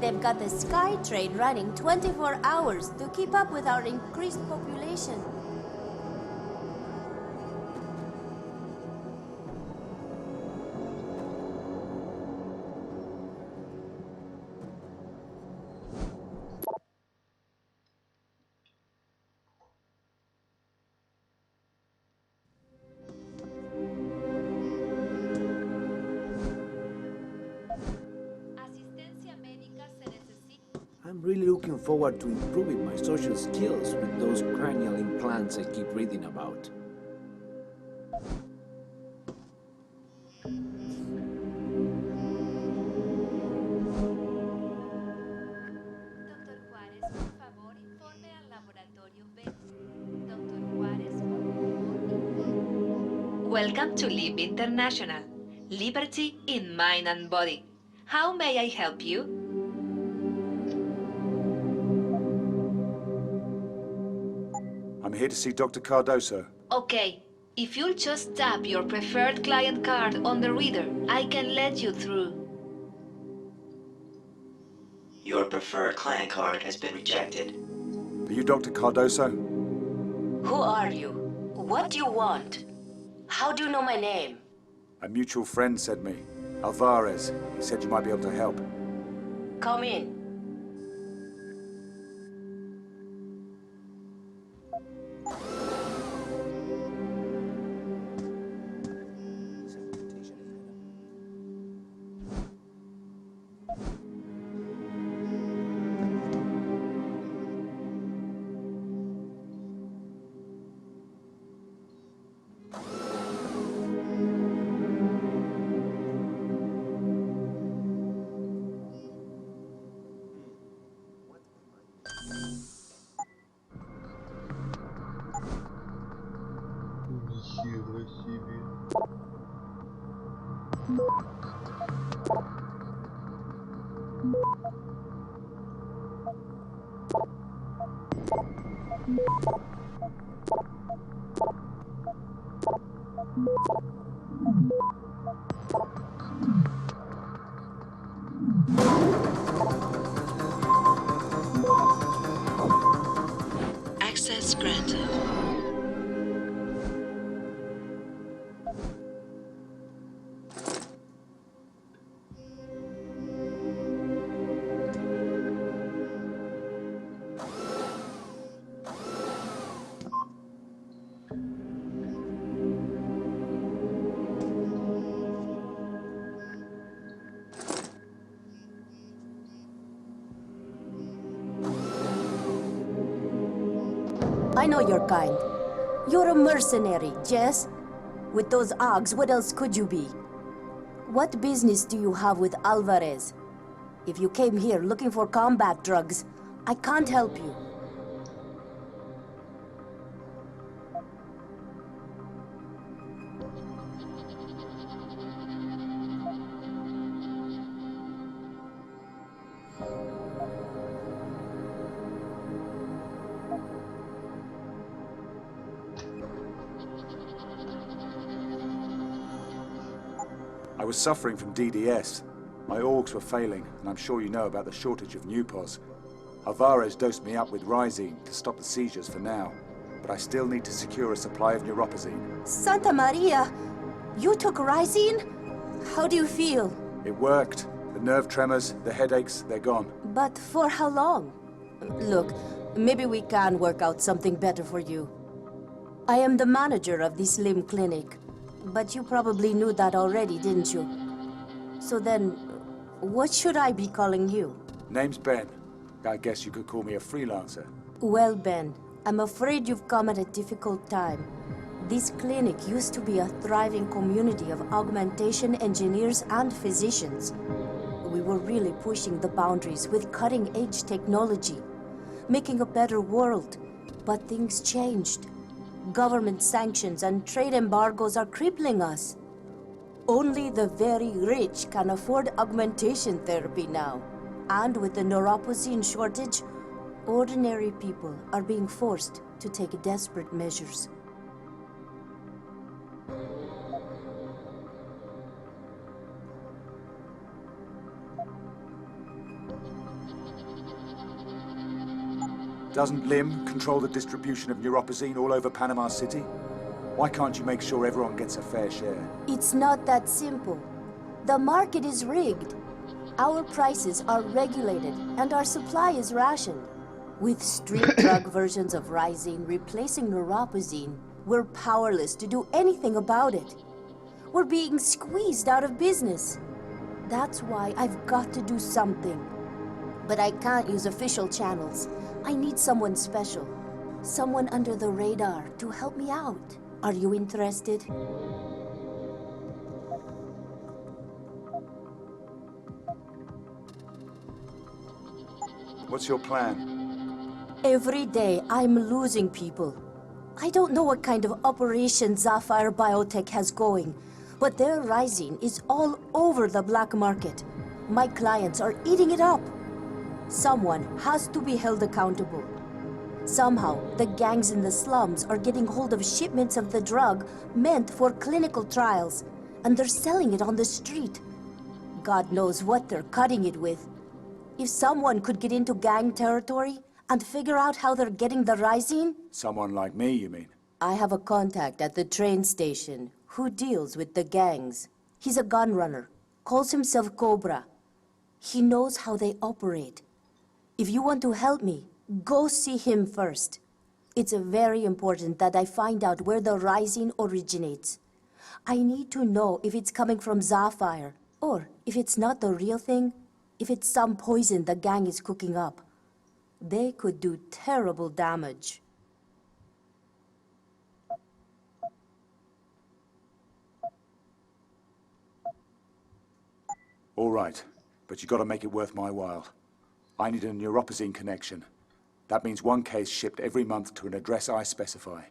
They've got the Sky Train running 24 hours to keep up with our increased population. I'm really looking forward to improving my social skills with those cranial implants I keep reading about. Welcome to LIB International. Liberty in mind and body. How may I help you? I'm here to see Dr. Cardoso. Okay, if you'll just tap your preferred client card on the reader, I can let you through. Your preferred client card has been rejected. Are you Dr. Cardoso? Who are you? What do you want? How do you know my name? A mutual friend sent me. Alvarez. He said you might be able to help. Come in. Access granted. I know your kind. You're a mercenary, Jess. With those Ogs, what else could you be? What business do you have with Alvarez? If you came here looking for combat drugs, I can't help you. I was suffering from DDS. My orgs were failing, and I'm sure you know about the shortage of Newpos. Alvarez dosed me up with Rhizine to stop the seizures for now, but I still need to secure a supply of neuropazine. Santa Maria! You took Rhizine? How do you feel? It worked. The nerve tremors, the headaches, they're gone. But for how long? Look, maybe we can work out something better for you. I am the manager of this limb clinic, but you probably knew that already, didn't you? So then, what should I be calling you? Name's Ben. I guess you could call me a freelancer. Well, Ben, I'm afraid you've come at a difficult time. This clinic used to be a thriving community of augmentation engineers and physicians. We were really pushing the boundaries with cutting-edge technology, making a better world. But things changed. Government sanctions and trade embargoes are crippling us. Only the very rich can afford augmentation therapy now. And with the neuropazine shortage, ordinary people are being forced to take desperate measures. Doesn't LIM control the distribution of neuropazine all over Panama City? Why can't you make sure everyone gets a fair share? It's not that simple. The market is rigged. Our prices are regulated and our supply is rationed. With street drug versions of Rhizine replacing neuropazine, we're powerless to do anything about it. We're being squeezed out of business. That's why I've got to do something. But I can't use official channels. I need someone special. Someone under the radar to help me out. Are you interested? What's your plan? Every day, I'm losing people. I don't know what kind of operation Sapphire Biotech has going, but their Rhizine is all over the black market. My clients are eating it up. Someone has to be held accountable. Somehow, the gangs in the slums are getting hold of shipments of the drug meant for clinical trials, and they're selling it on the street. God knows what they're cutting it with. If someone could get into gang territory and figure out how they're getting the Rhizine... Someone like me, you mean? I have a contact at the train station who deals with the gangs. He's a gun runner, calls himself Cobra. He knows how they operate. If you want to help me, go see him first. It's very important that I find out where the Rhizine originates. I need to know if it's coming from Sapphire, or if it's not the real thing, if it's some poison the gang is cooking up. They could do terrible damage. All right, but you gotta make it worth my while. I need a neuropazine connection. That means one case shipped every month to an address I specify.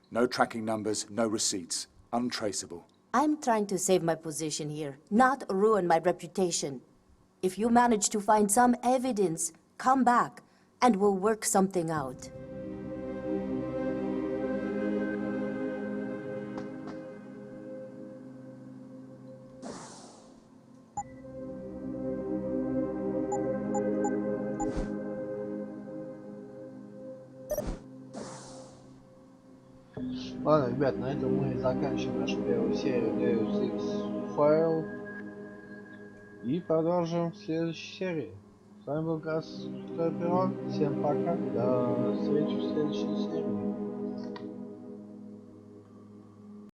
No tracking numbers, no receipts. Untraceable. I'm trying to save my position here, not ruin my reputation. If you manage to find some evidence, come back, and we'll work something out. Ладно, ребят, на этом мы заканчиваем нашу первую серию Deus Ex The Fall. И продолжим в следующей серии. С вами был Скропи. Всем пока. До встречи в следующей